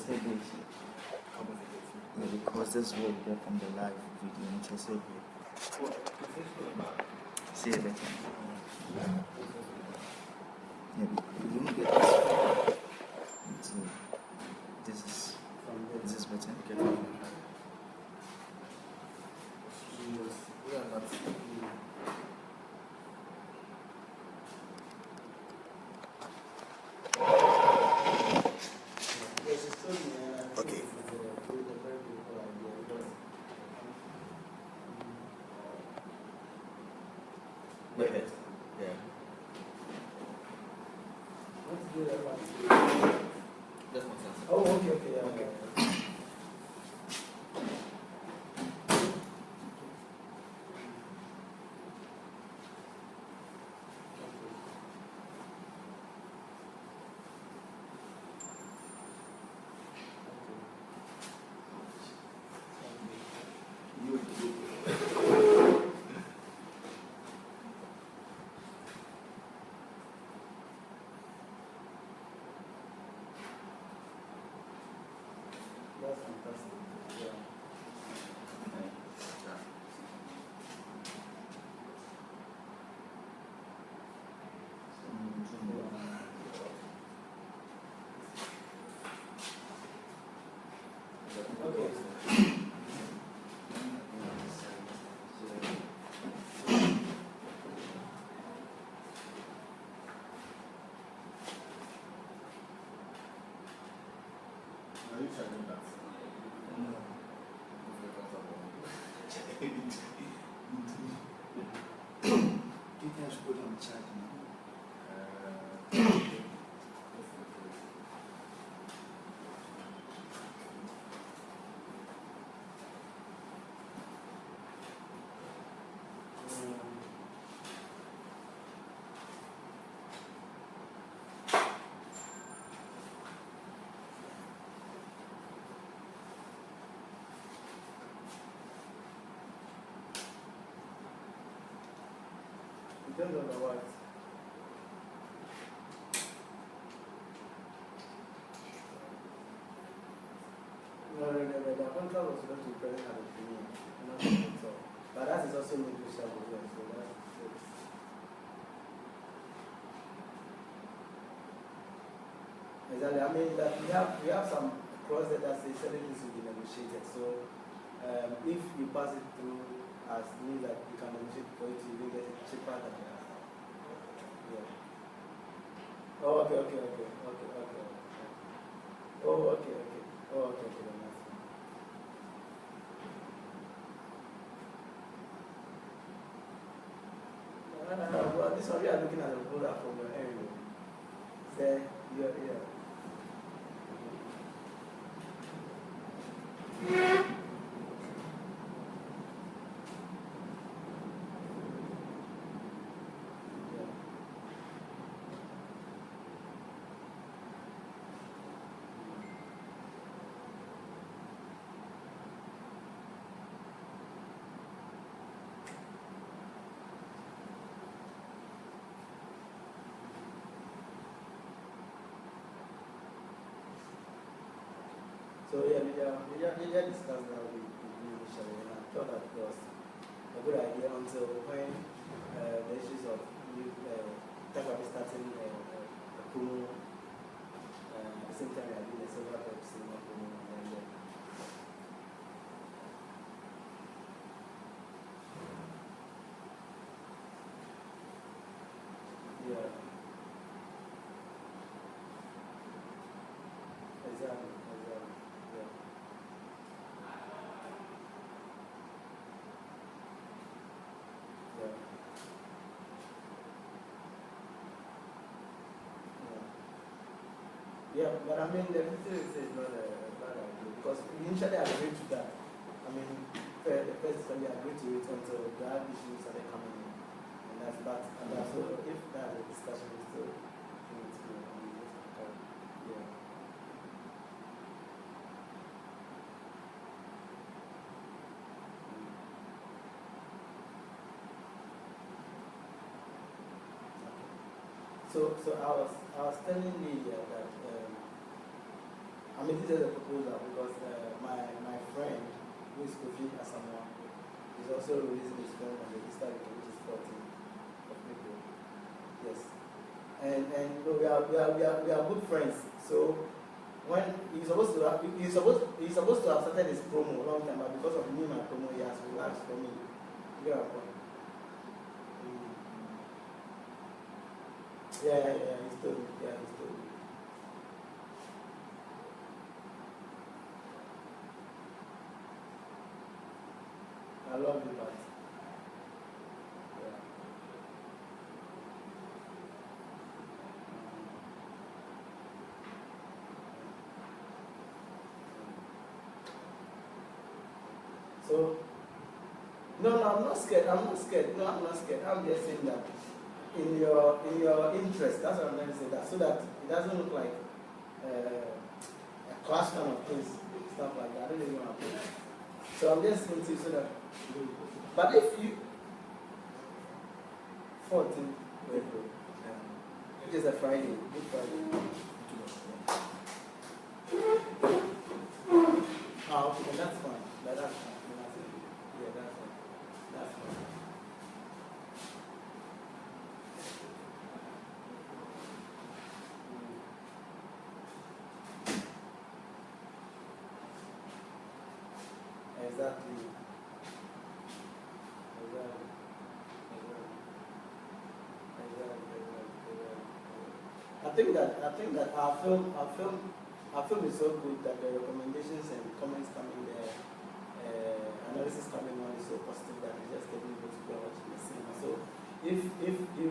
Yeah, because this is what we get from the live video. See it better. Yeah, you don't get this. This is better. Okay. Okay. Yeah. That's my sense. Oh, okay, yeah. Okay. That's fantastic. Yeah. Are you checking that? No. You guys put on chat now. In terms of the what? No, the contract was supposed to be present at the beginning, not the sponsor. But that is also negotiable, yeah, so that's it. Exactly. I mean, that we have some clauses that say certain things will be negotiated. So if you pass it through as means that you can negotiate for it to even get it cheaper than that. Yeah. Oh, okay. Oh, okay. Oh, okay, then that's fine. Well, this one we are looking at the border from your area. Say, yeah. So yeah, we discussed that with you initially, and I thought that it was a good idea until when the issues of Takwabi starting a Kumu, at the same time we are doing a silver pepsi in Kumu, and then yeah, exactly. Yeah, but I mean, the 50 is not a bad idea because initially I agreed to that. I mean, the first time we agreed to it until the other issues started coming in. And that's that. And that's so if that's a discussion, we still need to yeah. So I was telling Lydia that I I mean, this is a proposal because my friend, who is Kofi Asamoah, is also releasing his film on the Easter weekend, which is 14th of April. Yes. And we are good friends. So when he's supposed to have started his promo a long time, but because of me, my promo, he has relaxed for me. You get my point? Yeah, he's told me. Yeah, he's told me. I love you, but yeah. So no, I'm not scared. No, I'm not scared. I'm just saying that in your interest, that's what I'm going to say. That so that it doesn't look like a clash kind of things, stuff like that. I don't really want to play. So I'm just saying to you so that. But if you 14th April, which is a Friday, Good Friday. Okay, that's fine. That's fine. Yeah, that's fine. That's fine. Exactly. I think that our film is so good that the recommendations and comments coming there, analysis coming on is so positive that it's just getting people to go and watch in the cinema. So if you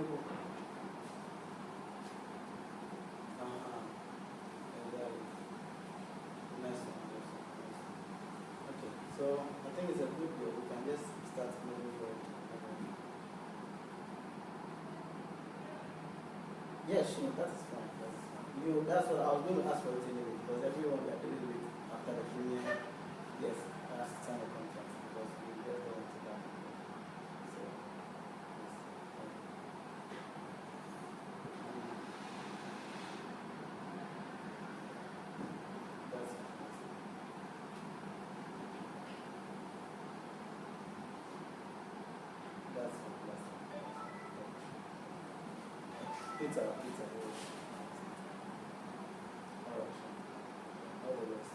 exactly. Nice one. Okay, so I think it's a good deal. We can just start moving forward. Yeah, sure, that's fine. That's what I was going to ask for it anyway, because everyone we are dealing with after the premiere, yes, has to sign a contract because we just don't want to that. So, yes. That's fine. That's fine. Peter. All right. All the rest.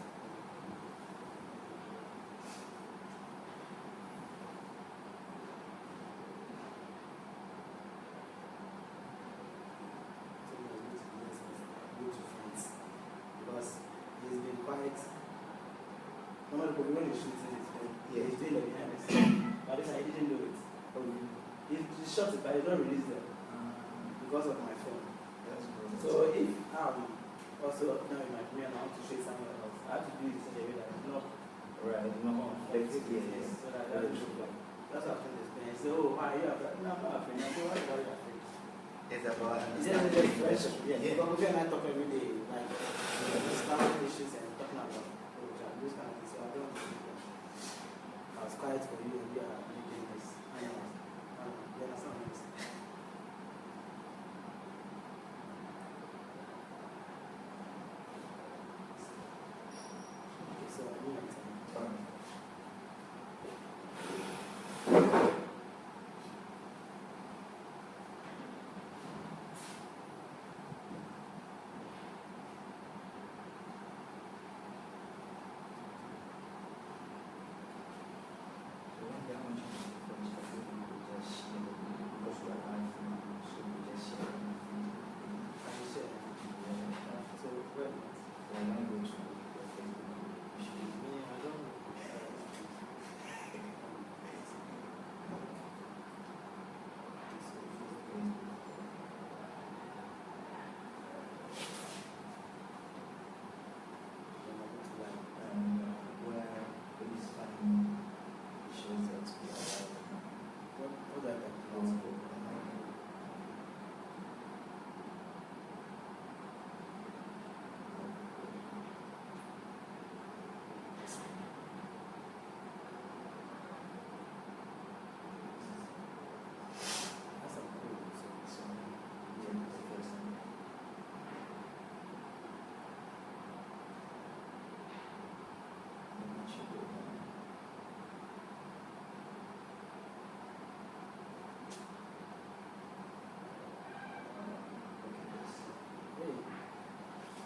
Because he's been quite. Normally, when he's shooting his film, he's doing the behind the scenes. But this I didn't do it. He shot it, but he don't release them because of my phone. So if also now in my career I want to show somewhere else, I have to do it in such a way that it's not Right, no, yes, so that I don't look like. That's what I'm saying. Say, oh, why are you afraid? No, I'm not afraid. I say, why are you afraid? it's about It's just friendship. Yes, because we and I talk every day, like starting issues and talking about those kind of things. So I don't I was quiet for you and you are making this. You understand what I'm saying? Okay, so I need my time.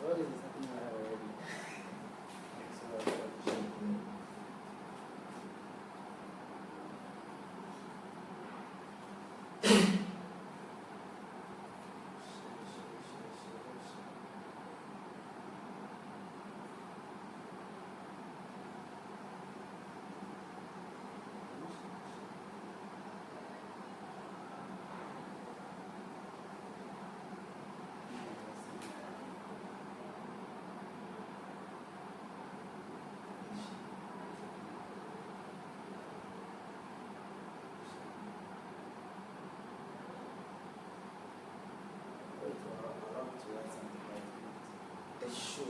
all this is happening already. So, A show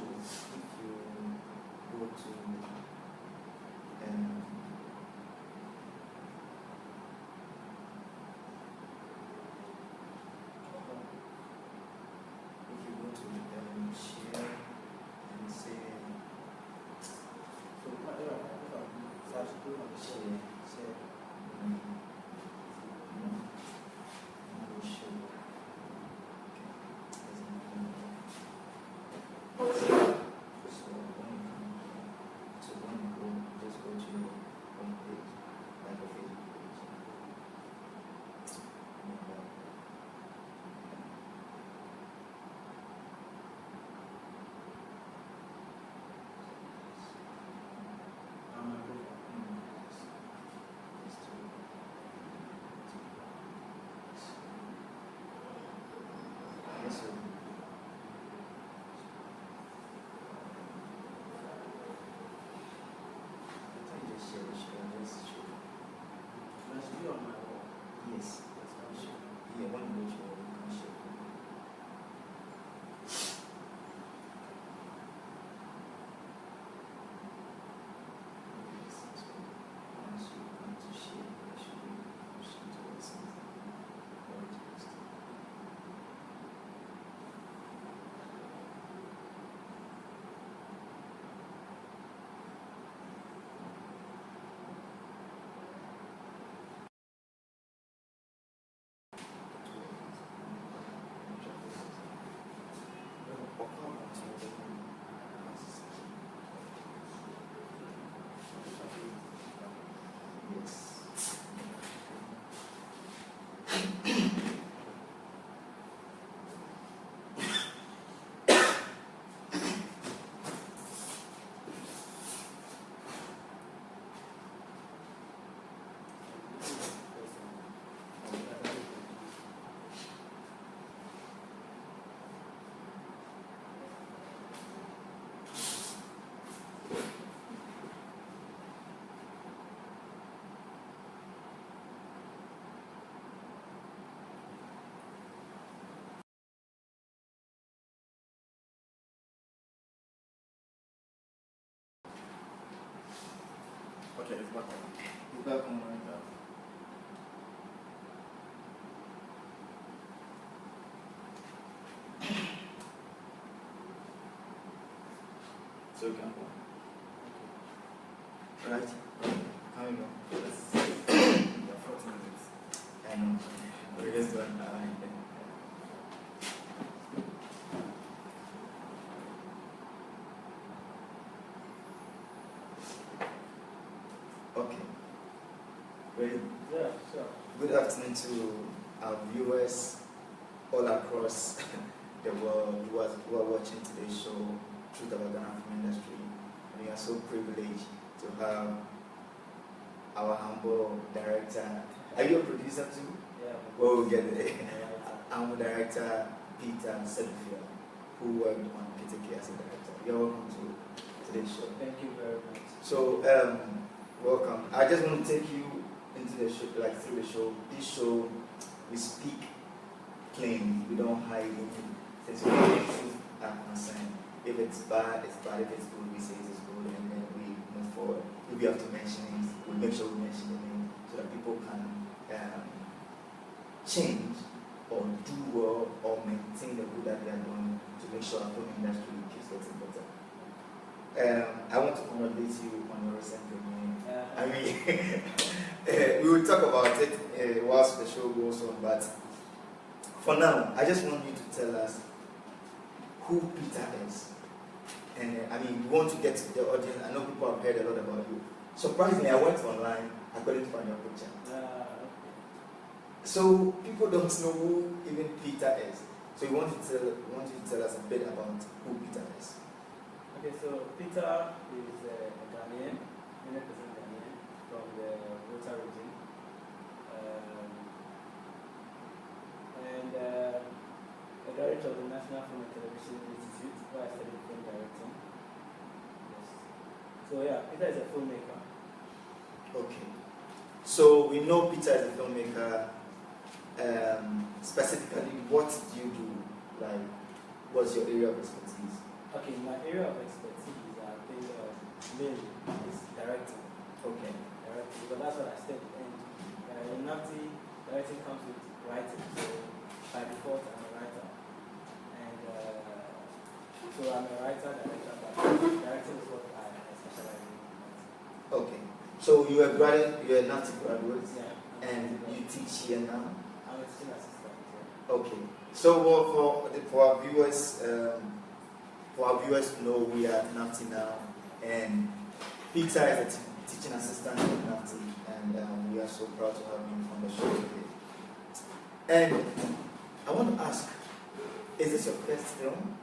if you go to share and say so whatever, so I should do on the share. Must be on my wall. yes, yeah, when you go to your you can share. Once you want to share, you should be pushing towards something. Or just yes. Okay, it's back on. It's back on right now. So you can go. Right? How you know? Yes. The 40 minutes. I know. We're just doing Okay. Ready? Yeah, sure. Good afternoon to our viewers all across the world who are watching today's show, Truth About Ghana Film Industry. We are so privileged to have our humble director. Are you a producer too? Yeah. Well, we'll get it. Yeah. Humble director Peter who worked on Keteke as a director. You're welcome to today's show. Thank you very much. So, welcome. I just want to take you into the show, like through the show. This show, we speak plain. We don't hide anything. Since we are concerned. If it's bad, it's bad. If it's good, we say it's good, and then we move forward. If we have to mention it, we make sure we mention the name so that people can change or do well or maintain the good that they are doing to make sure our film industry keeps getting better. I want to congratulate you on your recent premiere. I mean, we will talk about it whilst the show goes on, but for now, I just want you to tell us who Peter is. And I mean, we want to get to the audience. I know people have heard a lot about you. Surprisingly, I went online. I couldn't find your picture. So people don't know who even Peter is. So we want you to tell us a bit about who Peter is. Okay, so Peter is a Ghanaian, 100% Ghanaian, from the Volta region. And a director of the National Film and Television Institute, where I studied film directing. Yes. So yeah, Peter is a filmmaker. Okay. So we know Peter is a filmmaker. Specifically, what do you do? Like, what's your area of expertise? Okay, my area of expertise, I think, mainly is directing. Okay. Directing, because that's what I studied. And in NAFTI, directing comes with writing. So by default, I'm a writer. And so I'm a writer, director, but directing is what I specialize in. Okay. So you're a NAFTI graduate, Yeah. and you teach here now? I'm a teaching assistant. Yeah. Okay. So for our viewers, to know, we are at NAFTI now, and Peter is a teaching assistant at NAFTI, and we are so proud to have him on the show today. And I want to ask, is this your first film?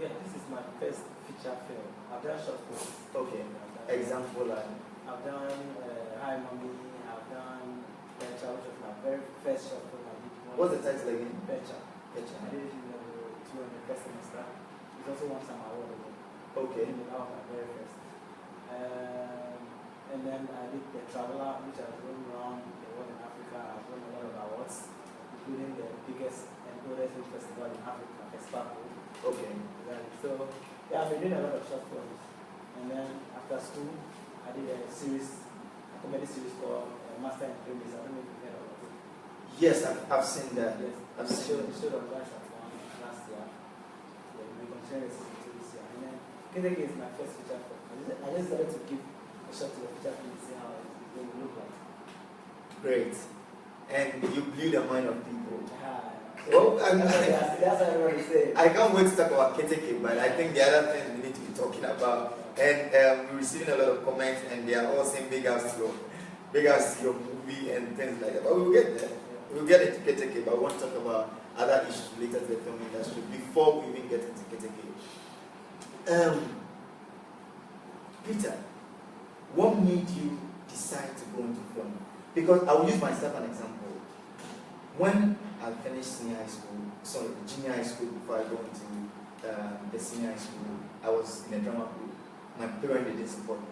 Yeah, this is my first feature film. I've done short films. Okay. Example, I've done Hi Mommy, I've done Pecha, which was my very first short film I did. what's the title again? Pecha. I Pecha. did it in level 2 in the first semester. It's also won some award again. Okay. That was my very first. And then I did The Traveler, which I was going around the world in Africa. I've won a lot of awards, including the biggest and oldest film festival in Africa, Festival. Okay. So, yeah, I've been doing a lot of short films. And then after school, I did a comedy series called Master in Premise. I don't know if you've heard of it. Yes, I've seen that. Yes, I've it seen showed on Rice at one last year. Yeah, we continued the season 2 this year. And then Keteke is my first feature film. I just started to give a shot to the feature film to see how it's going to look like. Great. And you blew the mind of people. Well, that's what everyone is saying. I can't wait to talk about Keteke, but I think the other things we need to be talking about. And we're receiving a lot of comments, and they are all saying big ups to your movie and things like that. But we'll get there. We'll get into Keteke, but we want to talk about other issues related to the film industry before we even get into Keteke. Peter, what made you decide to go into film? Because I will use myself an example. When I finished junior high school, before I go into the senior high school, I was in a drama group. My parents didn't support me.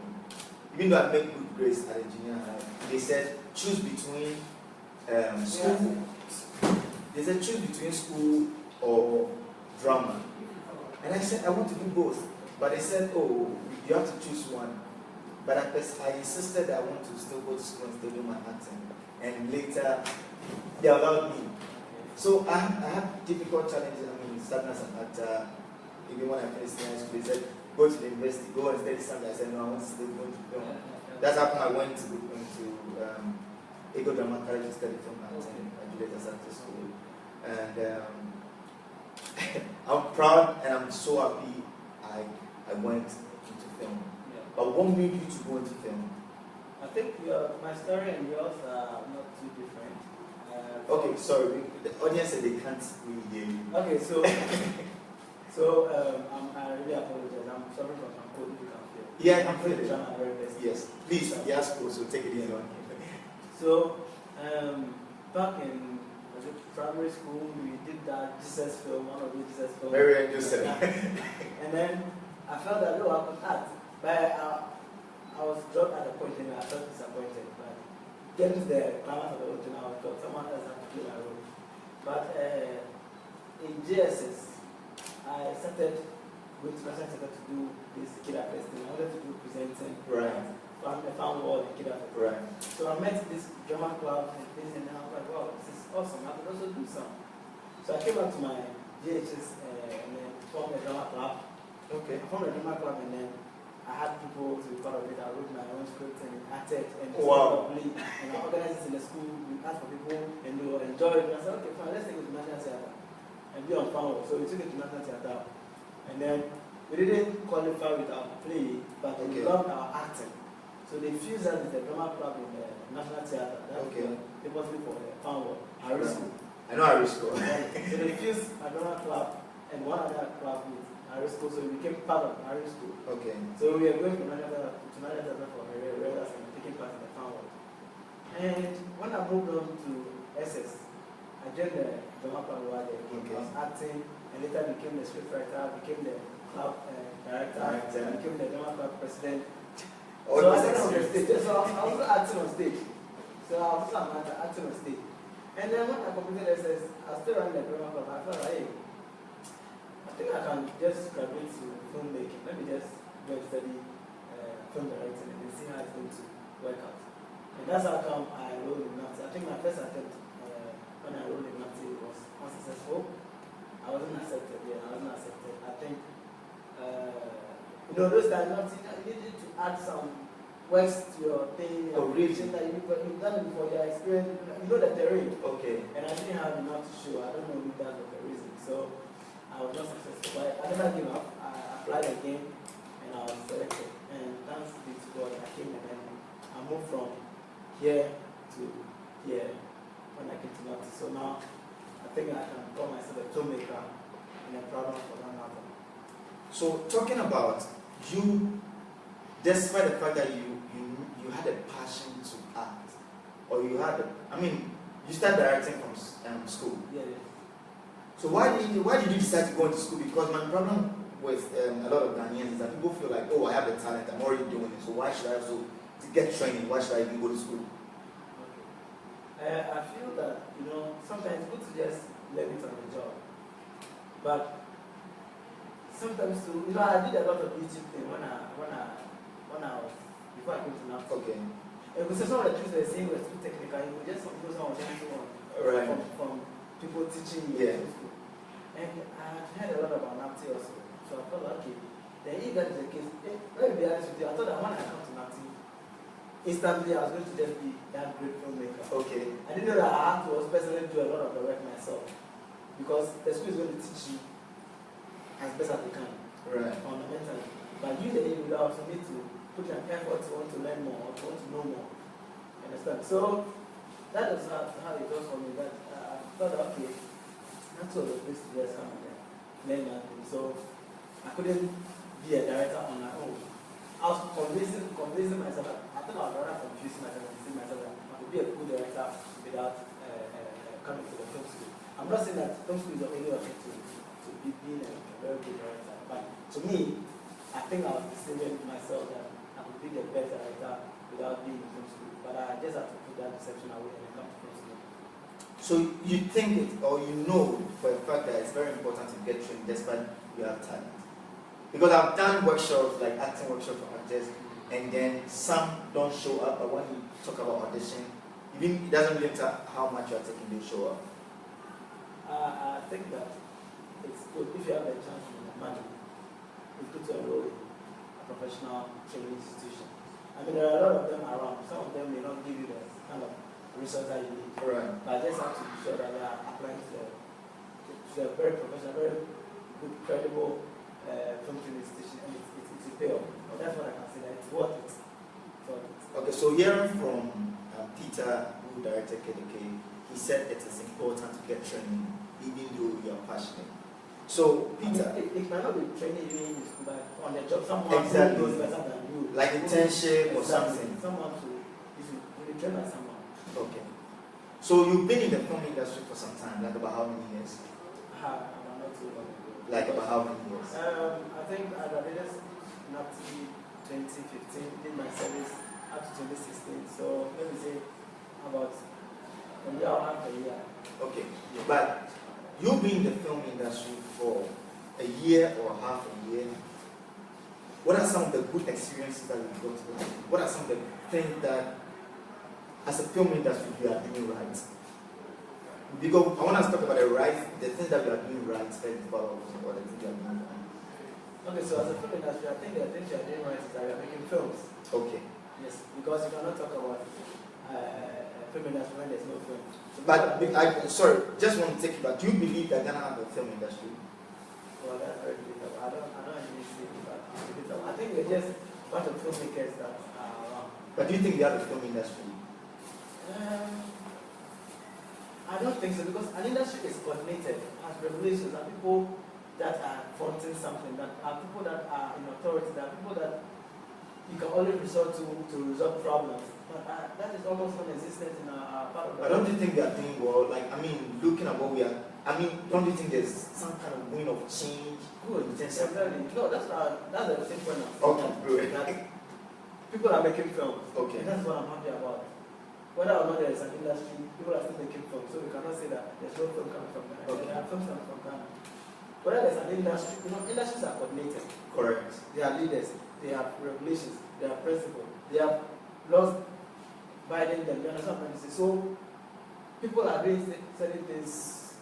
Even though I made good grades at the junior high, they said choose between school. They said choose between school or drama. And I said I want to do both. But they said, oh, you have to choose one. But I insisted that I want to still go to school and still do my acting. And later, they allowed me. So I had difficult challenges. I mean, starting as an actor, even when I finished high school, they said, go to the university, go and study something. I said, no, I want to still go to film. That's how I went to Ego Drama College to study film acting at Juliet Asante School. And I'm proud and I'm so happy I went into film. Yeah. But what made you to go into film? I think my story and yours are not too different. Okay, sorry. The audience said they can't really hear you. Okay, so I really apologize. I'm suffering from some cold if you can feel. Yeah, I can feel I'm it. trying my very best. Yes, please. Yes, so take it easy on. So back in primary school, we did that Jesus film, one of the Jesus films. Mary and Joseph. And then I felt that I could act, but I was dropped at a point and I felt disappointed. But getting to the climax of the original, I was dropped. Someone else had to play my role. But in JSS, I started with I started to do this Kida Festival. I wanted to do presenting. Right. I found all the Kida Festival. Right. So I met this drama club and this, and I was like, wow, this is awesome. I could also do some. So I came back to my GHS and then formed a drama club. Okay. I formed a drama club and then I had people to be part of it. I wrote my own script and acted and wow. And I organized it in the school. We asked for people and they would enjoy it. And I said, okay, fine, let's take it to National Theatre. and be on power. So we took it to National Theatre. And then we didn't qualify with our play, but we loved our acting. So they fused us with the drama club in the National Theatre. That's they was for the power, Arisco. I know Arisco. So they fused a drama club and one other club with Arisco, so we became part of Arisco. Okay. So we are going to National Theatre for rehearsals and taking part in the power. And when I moved on to SS, I joined the drama club where I was acting, and later became the scriptwriter, became the club director, became the drama club president. So I was on the stage. So I was also acting on stage. So I was also acting on stage. And then when I completed SS, I still ran the drama club. I felt like, hey, I think I can just graduate to filmmaking. Let me just go and study film directing and then see how it's going to work out. And that's how come I enrolled in NAFTA. I think my first attempt when I enrolled in NAFTA was unsuccessful. I wasn't accepted. Yeah, I wasn't accepted. I think, those times you needed to add some works to your thing. Oh, really? That you've done it before, your experience, you know the terrain. Okay. And I didn't have enough to show. I don't know if that was the reason. So I was not successful. But I never gave up. I applied again and I was selected. And thanks be to God, I came and then I moved from here to here when I came to North. So now I think I can call myself a filmmaker and a proud one for that matter. So talking about you, despite the fact that you had a passion to act, or you had, you started directing from school. Yeah. So why did you decide to go into school? Because my problem with a lot of Ghanaians is that people feel like, oh, I have the talent, I'm already doing it, so why should I also to get training? Why should I even go to school? Okay. I feel that sometimes it's good to just learn it on the job, but sometimes too, I did a lot of YouTube thing when I was before I came to NAFTA. Okay. And because some of the things they were saying were too technical, you could just focus on from people teaching you. Yeah. And I had heard a lot about NAFTA also, so I felt like, okay, then if that is the case, let me be honest with you, I thought that when I come to NAFTA, instantly I was going to just be that great filmmaker. Okay. I didn't know that I had to personally do a lot of the work myself, because the school is going to teach you as best as they can, fundamentally. But you, the you also need to put an effort to want to learn more, or to want to know more. You understand? So that is how it was for me. That I thought, okay, that's all the place to just come and learn that thing. So I couldn't be a director on my own. I was convincing myself. I thought I was rather confusing myself and seeing myself that I could be a good director without coming to the film school. I'm not saying that film school is the only way to be being a very good director, but to me, I think I was deceiving myself that I could be the best director without being in film school. But I just have to put that deception away and come to film school. So you think it, or you know for a fact that it's very important to get trained despite you have talent? Because I've done workshops, like acting workshops for actors, and then some don't show up, but when you talk about audition, even it doesn't really matter how much you are taking, they show up. I think that it's good if you have a chance to imagine. It's good to enroll in a professional training institution. I mean, there are a lot of them around. Some of them may not give you the kind of resource that you need. Right. But I just have to be sure that they are applying to a very professional, very good, credible film training institution, and it's a payoff. But that's what I can say, that it's worth it. Okay, so hearing from Peter, who directed Keteke, he said it is important to get training, even though you are passionate. So, Peter, it might not be training you in school, but on the job, someone exactly. who knows better than you. Like internship or something. Someone you should be trained by someone. Okay. So you've been in the film industry for some time, like about how many years? I'm not too long. Like about how many years? I think I graduated in 2015, did my service up to 2016. So let me say about a year or half a year. Okay. But you've been in the film industry for a year or half a year. What are some of the good experiences that you've got? What are some of the things that, as a film industry, we are doing right? Because I want us to talk about the things that we are doing right first of all, or the things we are doing wrong. Okay, so as a film industry, I think the things you are doing right is that you are making films. Okay. Yes, because you cannot talk about film industry when there's no film. So But sorry, just want to take it back. Do you believe that Ghana have a film industry? well, that's very difficult. I don't actually see it, but I think we're just a bunch of filmmakers that are around. But do you think we have a film industry? I don't think so, because an industry is coordinated, has regulations, there are people that are fronting something, that are people that are in authority, that are people that you can only resort to resolve problems. But that is almost non-existent in our part of the But don't you think we are doing well? Like, I mean, looking at what we are, I mean, don't you think there's some kind of wind of change? Good, definitely. No, that's the same point I'm Okay, good. that people are making films. Okay. And that's what I'm happy about. Whether or not there is an industry, people are still making films, so we cannot say that there's no film coming from Ghana. Okay. There are films coming from Ghana. Whether there's an industry, industries are coordinated. Correct. They are leaders, they have regulations, they have principles, they have laws guiding them. You understand what I'm saying? So people are doing certain things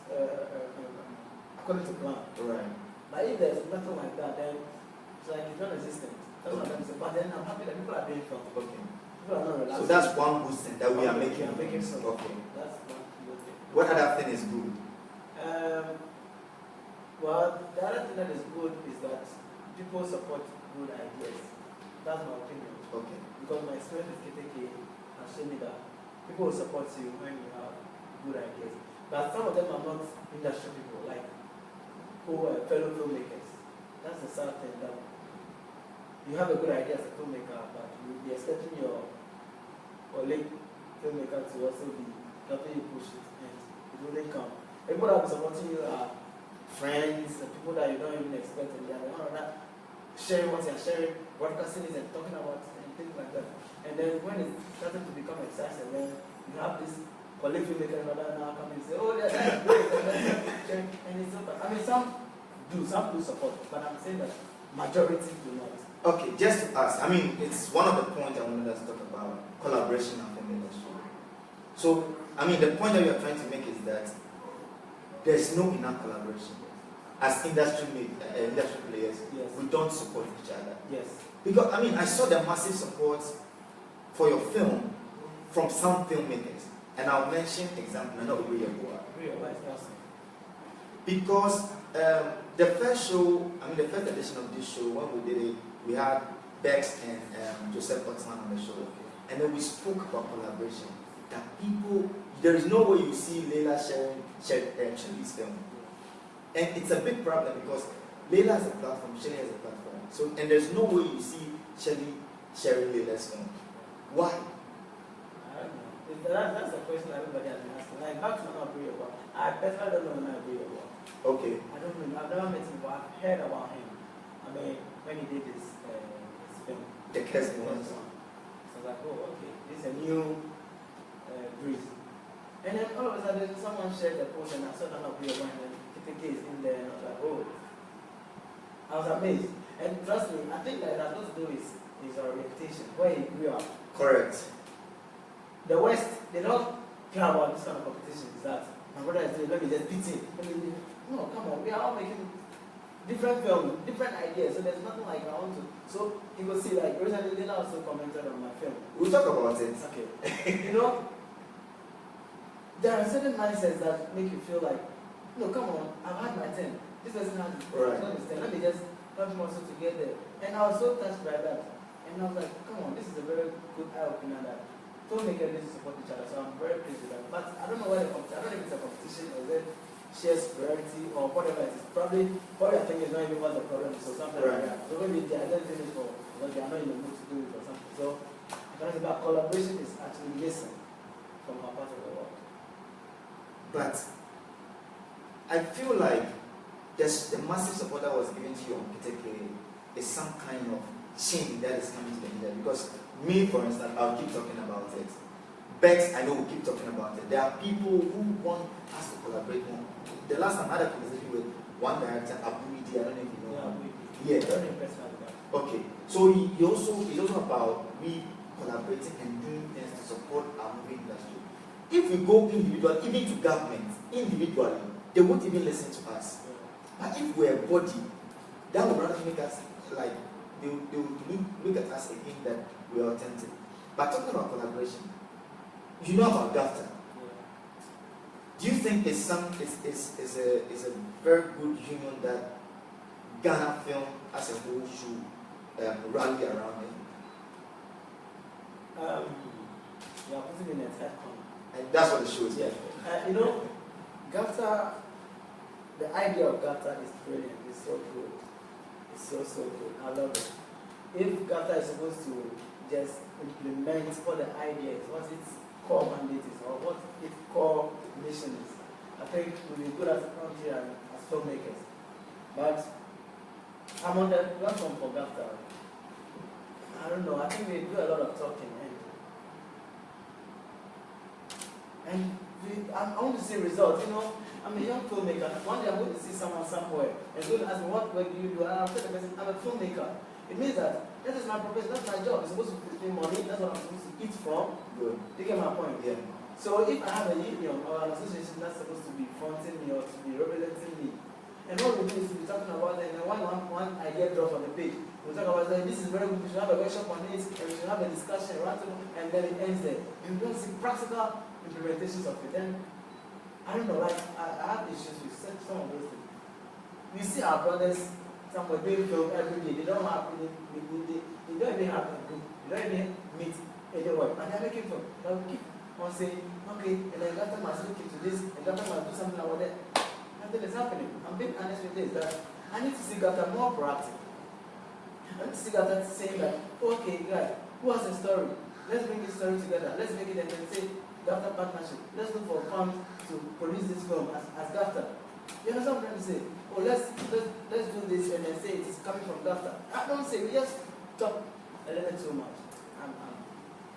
according to plan. Right. But if there's nothing like that, then it's like it's non-existent. That's what I'm saying. But then I'm happy that people are doing films. Okay. People are not relaxing. So that's one good thing that we are making. We are making some. Okay. That's one good thing. What other thing is good? Well, the other thing that is good is that people support good ideas. That's my opinion. Okay. Because my experience with Keteke has shown me that people will support you when you have good ideas. But some of them are not industry people, like who are fellow filmmakers. That's the sad thing, that you have a good idea as a filmmaker, but you'll be expecting your colleague filmmaker to also be helping you push it, and it wouldn't come. People that will supporting you are friends, and people that you don't even expect, and they are the one that sharing what you're sharing, broadcasting it and talking about it and things like that. And then when it started to become exciting, then you have this colleague filmmaker and other now come and say, oh yeah, that's great, and it's okay. I mean, some do support, but I'm saying that majority do not. Okay, just to ask, I mean, it's one of the points I wanted us to talk about, collaboration and film industry. So, I mean, the point that we are trying to make is that there's no enough collaboration. As industry players, Yes. we don't support each other. Yes. Because, I mean, I saw the massive support for your film from some filmmakers. And I'll mention example, and not really because the first show, I mean, the first edition of this show, when we did it, we had Bex and Joseph Otsman on the show. And then we spoke about collaboration. That people, there is no way you see Leila sharing Shirley's film. And it's a big problem because Leila has a platform, Shirley has a platform. So, and there's no way you see Shirley sharing Leila's film. Why? I don't know. That's a question everybody has been asking. Like, back to Nana Abreu, I personally don't know Nana Abreu. Okay. I don't know. I've never met him, but I've heard about him. I mean, when he did his film. The Kes one. So I was like, oh, okay, this is a new breeze. And then all of a sudden, someone shared the post, and I saw Nana Abreu and then Keteke is in there, and I was like, oh. I was amazed. And trust me, I think that it has got to do with his orientation, where he grew up. Correct. The West, they don't care about this kind of competition. Is that my brother is doing, let me just beat him. No, come on, we are all making different films, different ideas, so there's nothing like I want to. So you will see, like, recently they also commented on my film. We'll talk about it. Okay. You know, there are certain mindsets that make you feel like, no, come on, I've had my 10. This person has his Right. Let me just help him also to get there. And I was so touched by that. And I was like, come on, this is a very good eye-opener that filmmakers need to support each other. So I'm very pleased with that. But I don't know why I don't know if it's a competition or is it shared superiority or whatever it is. Probably I think is not even what the problem is. So something like that. So maybe they are just doing it for because they are not in the mood to do it or something. So I can say that collaboration is actually missing from our part of the world. But I feel like the massive support that was given to you on Keteke is some kind of change that is coming to the industry. Because me, for instance, I'll keep talking about it. Bex, I know we keep talking about it. There are people who want us to collaborate more. The last time I had a conversation with one director, Abuidi, I don't know if you know him. Yeah. Very impressed with that. Okay. So it's also about we collaborating and doing things to support our movie industry. If we go individually, even to government, individually, they won't even listen to us. But if we're a body, that would rather make us like they will look at us again that we're authentic. But talking about collaboration, you know about GAFTA. Do you think it's a very good union that Ghana film as a whole should rally around it? You are putting in a tight corner. And that's what the show is. Yeah. You know, GAFTA, the idea of GAFTA is brilliant. It's so good. It's so good. I love it. If GAFTA is supposed to just implement what the idea is, what its core mandate is, or what its core mission is, I think we'll be good as a country and as filmmakers. But I'm on the platform for GAFTA. I don't know. I think we do a lot of talking, I want to see results. You know, I'm a young filmmaker. One day I'm going to see someone somewhere and going to ask me, what work do you do? And I'll tell the person, I'm a filmmaker. It means that is my profession, that's my job. It's supposed to give me money, that's what I'm supposed to eat from. Good. You get my point? Yeah. So if I have a union or an association that's supposed to be fronting me or to be representing me, and what we do is we're talking about it, and then one idea drops on the page. We talk about that this is very good, we should have a workshop on it, and we should have a discussion, and then it ends there. And we don't see practical implementations of it. Then I don't know, like I have issues with some of those things. We see our brothers somewhere doing film every day. They don't have they don't even have a group. They don't even meet anyone. And they're making film. They'll keep on saying, okay, and then GAFTA must look into this, and GAFTA must do something about that. Nothing is happening. I'm being honest with this, that I need to see GAFTA more proactive. I need to see GAFTA saying that, okay, guys, who has a story? Let's bring this story together. Let's make it and then say GAFTA partnership. Let's look for funds to produce this film as GAFTA. You understand what I'm trying to say? Oh, let's do this and then say it is coming from GAFTA. I don't say, we just talk a little too much.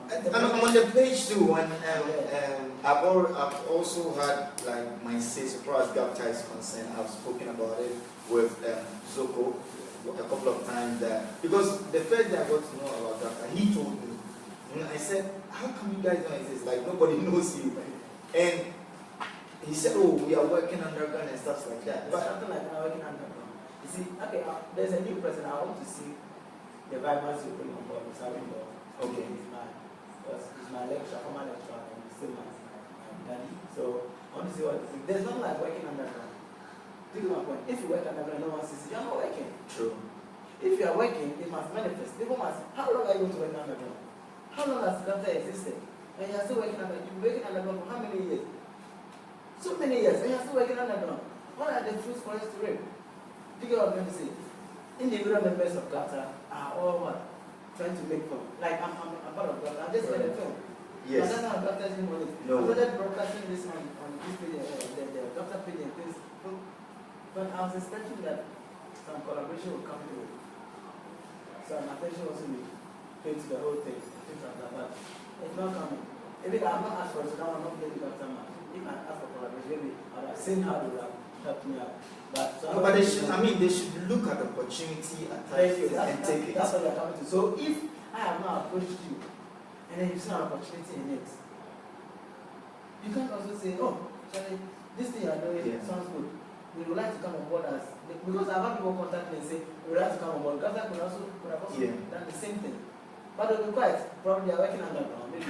I'm on the page too, and I've also had like my say so far as GAFTA is concerned. I've spoken about it with Zoko a couple of times because the first day I got to know about GAFTA, he told me, and I said, how come you guys don't exist? Like nobody knows you. And he said, oh, we are working underground and stuff like that. But something like working underground. You see, okay, there's a new president. I want to see the vibrancy you bring on board. Okay, he's my lecturer, former lecturer, and he's still my daddy. So I want to see what there's nothing like working underground. Take my point. If you work underground, no one sees you. You're not working. True. If you are working, it must manifest. People must. How long are you going to work underground? How long has GAFTA existed? And you're still working underground. You've been working underground for how many years? So many years, and you're still working underground. What are the fruits for us to reap? Do you get what I'm going to say? Individual members of GAFTA are all what? Trying to make film. Like I'm part of GAFTA. I just made a film. Yes. But that's how GAFTA is doing it. No. I started broadcasting this on this page, the GAFTA page and things. But I was expecting that some collaboration would come through. So my attention also be paid to the whole thing. Things like that. But it's not coming. If I'm not asked for it, now I'm not playing the GAFTA man. If I ask for collaboration, maybe I would have seen how they would have helped me out. But they should, they should look at the opportunity and take it. That's what you're coming to. So if I have now approached you, and then you see an opportunity in it, you can also say, oh, Charlie, this thing you're doing sounds good. We would like to come on board as, because I've had people contact me and say, we would like to come on board. GAFTA could have also done the same thing. But they'll be quiet. Probably they're working underground. Maybe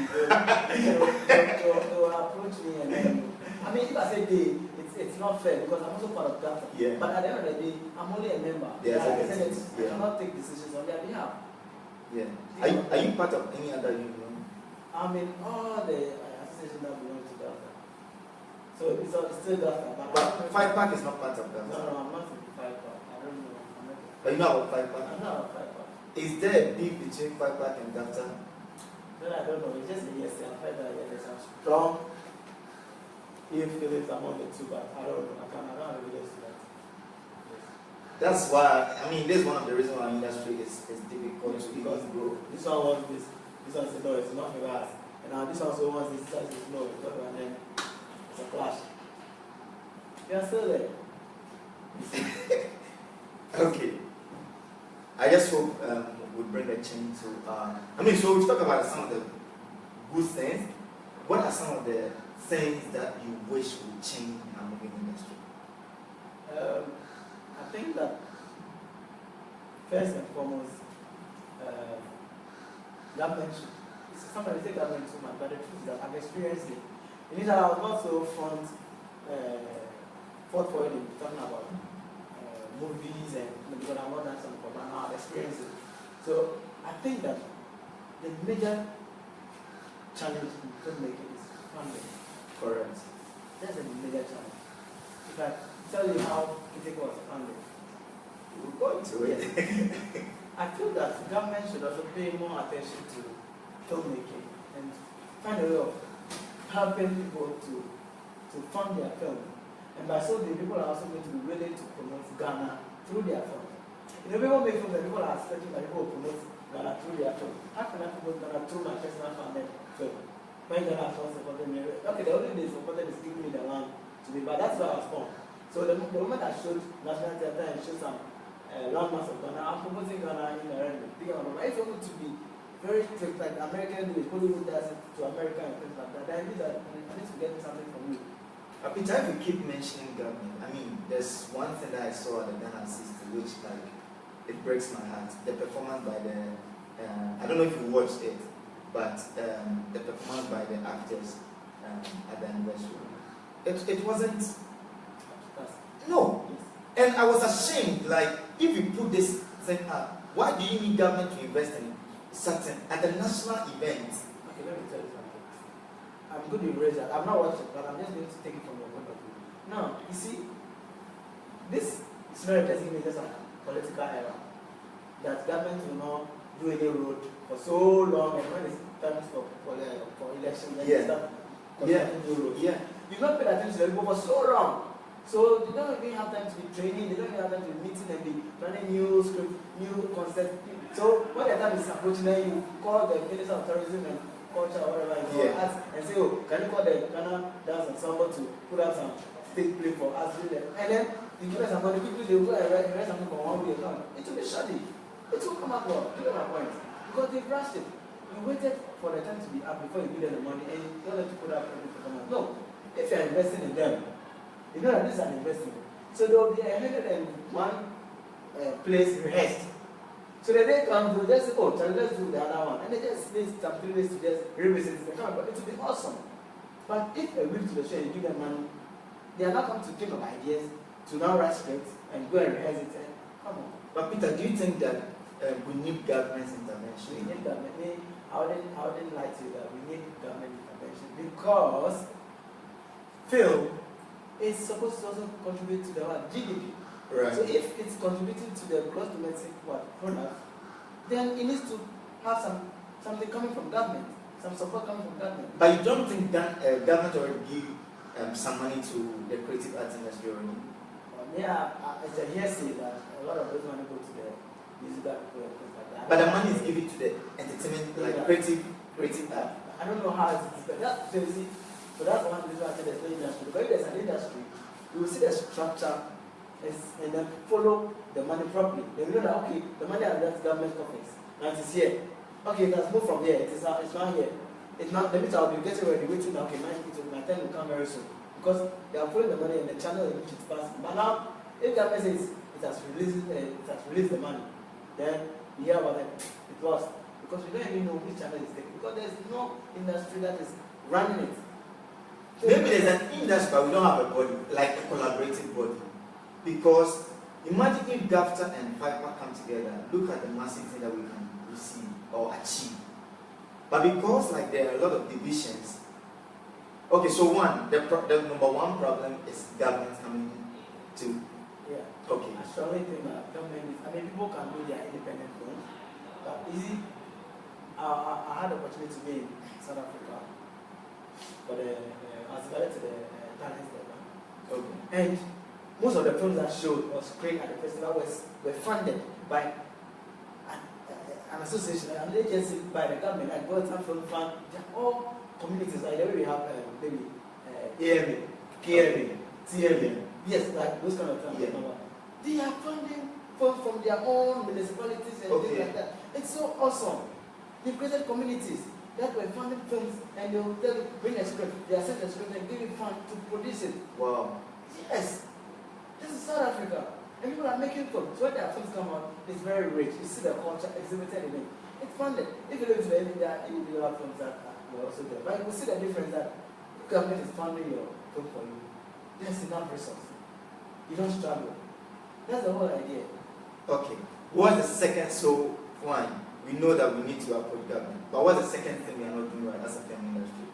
they'll approach me and then, if I say they, it's not fair because I'm also part of GAFTA. Yeah. But at the end of the day, I'm only a member. I cannot take decisions on their behalf. Yeah. Are you part of any other union? I'm in all the associations that belong to GAFTA. So it's still GAFTA. But 5PAC is not part of GAFTA. No, I'm not in 5PAC. I don't know. Are you not of 5PAC? I'm not of 5PAC. Is there a beef between 5PAC and GAFTA? No, I don't know. It's just a yes. I've heard that there's some strong feelings among the two, but I don't know. I don't have evidence to that. That's why, this is one of the reasons why industry is difficult to even grow. This one wants this. This one says no, it's not for us. And now this one also wants this. This one says no, it's not for us. And then it's a clash. You are still there. Okay. I just hope we bring a change to. So we've talked about some of the good things. What are some of the things that you wish would change in our movie industry? I think that first and foremost, government should somebody say government too much, but the truth is that I've experienced it. Initially, I was not so forthcoming talking about movies and because I'm not done something, but now I've experienced it. So I think that the major challenge in filmmaking is funding. Correct. That's a major challenge. If I tell you how Keteke was funded, We'll go into it. I feel that the government should also pay more attention to filmmaking and find a way of helping people to fund their film. And by so doing, people are also going to be willing to promote Ghana through their film. You know, people make films and people are expecting that people will promote Ghana through their film. How can I promote Ghana through my personal funded film? When Ghana has not supported me, okay, the only thing they supported is giving me the land to be, but that's where I was born. So the moment I showed National Theatre and showed some landmarks of Ghana, I'm promoting Ghana in the rendering. If you want to be very strict, like American do, Hollywood does it to America and things like that, then I need to get something from you. Peter, if you keep mentioning government, I mean, there's one thing that I saw at the Ghana system which, like, it breaks my heart. The performance by the, I don't know if you watched it, but the performance by the actors at the anniversary. It wasn't, no. And I was ashamed, like, if you put this thing up, why do you need government to invest in certain, at the national event? Okay, let me tell you something. I'm going to erase that. I've not watched it, but I'm just going to take it from your point of view. Now, you see, this is not representing just a political era. That government will not do any road for so long, and when it's time for election, then they start constructing new roads. Yeah. You've not paid attention to the people for so long. So they don't even have time to be training, they don't even have time to be meeting and be planning new script, new concept. So when the time is approaching, then you call the Minister of Tourism and Culture or whatever, you ask and say, oh, can you call the Ghana Dance Ensemble to put up some stage play for us? And then you give us some money, quickly they will go and write something for 1 week account. It will be shoddy. It will come up well, give them a point. Because they've rushed it. You waited for the time to be up before you give them the money and you don't have to put up every performance. No. If you're investing in them, you know that this is an investment. So there will be 101 place rehearsed. So the day comes, they'll just say, oh, let's do the other one. And they just need some 3 days to just revisit the camera. But it will be awesome. But if a week to the show and you give them money, they are not going to think of ideas to now write scripts and go and rehearse it. And come on. But Peter, do you think that we need government's intervention? We need government. I wouldn't lie to you that we need government intervention because film is supposed to also contribute to the GDP. Right. So if it's contributing to the gross domestic product, then it needs to have something coming from government, some support coming from government. But you don't think that government already give some money to the creative arts industry already? It's a hearsay that a lot of those money go to the musical people and things like that. But the money is given to the entertainment, like creative art. I don't know how it is, but that's crazy. So that's one reason I say there's no industry. Because if there's an industry, you will see the structure and then follow the money properly. Then you know that, okay, the money has left government coffers. Now it is here. Okay, it has moved from here. It's not here. It's not, the meter I'll be getting ready, waiting, okay, my time will come very soon. Because they are following the money in the channel in which it's passing. But now, if government says it has released the money, then you hear about it lost. Because we don't even know which channel is taking. Because there's no industry that is running it. Maybe there's an industry, but we don't have a body, like a collaborative body. Because imagine if GAFTA and FIPA come together, look at the massive thing that we can receive or achieve. But because like there are a lot of divisions, okay, so the number one problem is government coming to. Yeah. Okay. I strongly think that government people can do their independent films, but I had the opportunity to be in South Africa for I was invited to the talent program. Okay. And most of the films that showed or screened at the festival were funded by an association, an agency by the government, like Golden Film Fund. They're all communities, like the way we have maybe AMA, KMA, TMA. Yes, like those kind of things. Yeah. They are funding from their own municipalities and things like that. It's so awesome. They've created communities that were funding films and they will tell you, bring a script. They accept the script and give you fund to produce it. Wow. Yes. This is South Africa. And people are making films. So when their films come out, it's very rich. You see the culture exhibited in it. It's funded. If you look to the individual films that were also there, but you will see the difference that the government is funding your film for you. There's enough resources. You don't struggle. That's the whole idea. Okay. What's the second? So, one, we know that we need to approach government. But what's the second thing we are not doing right as a film industry?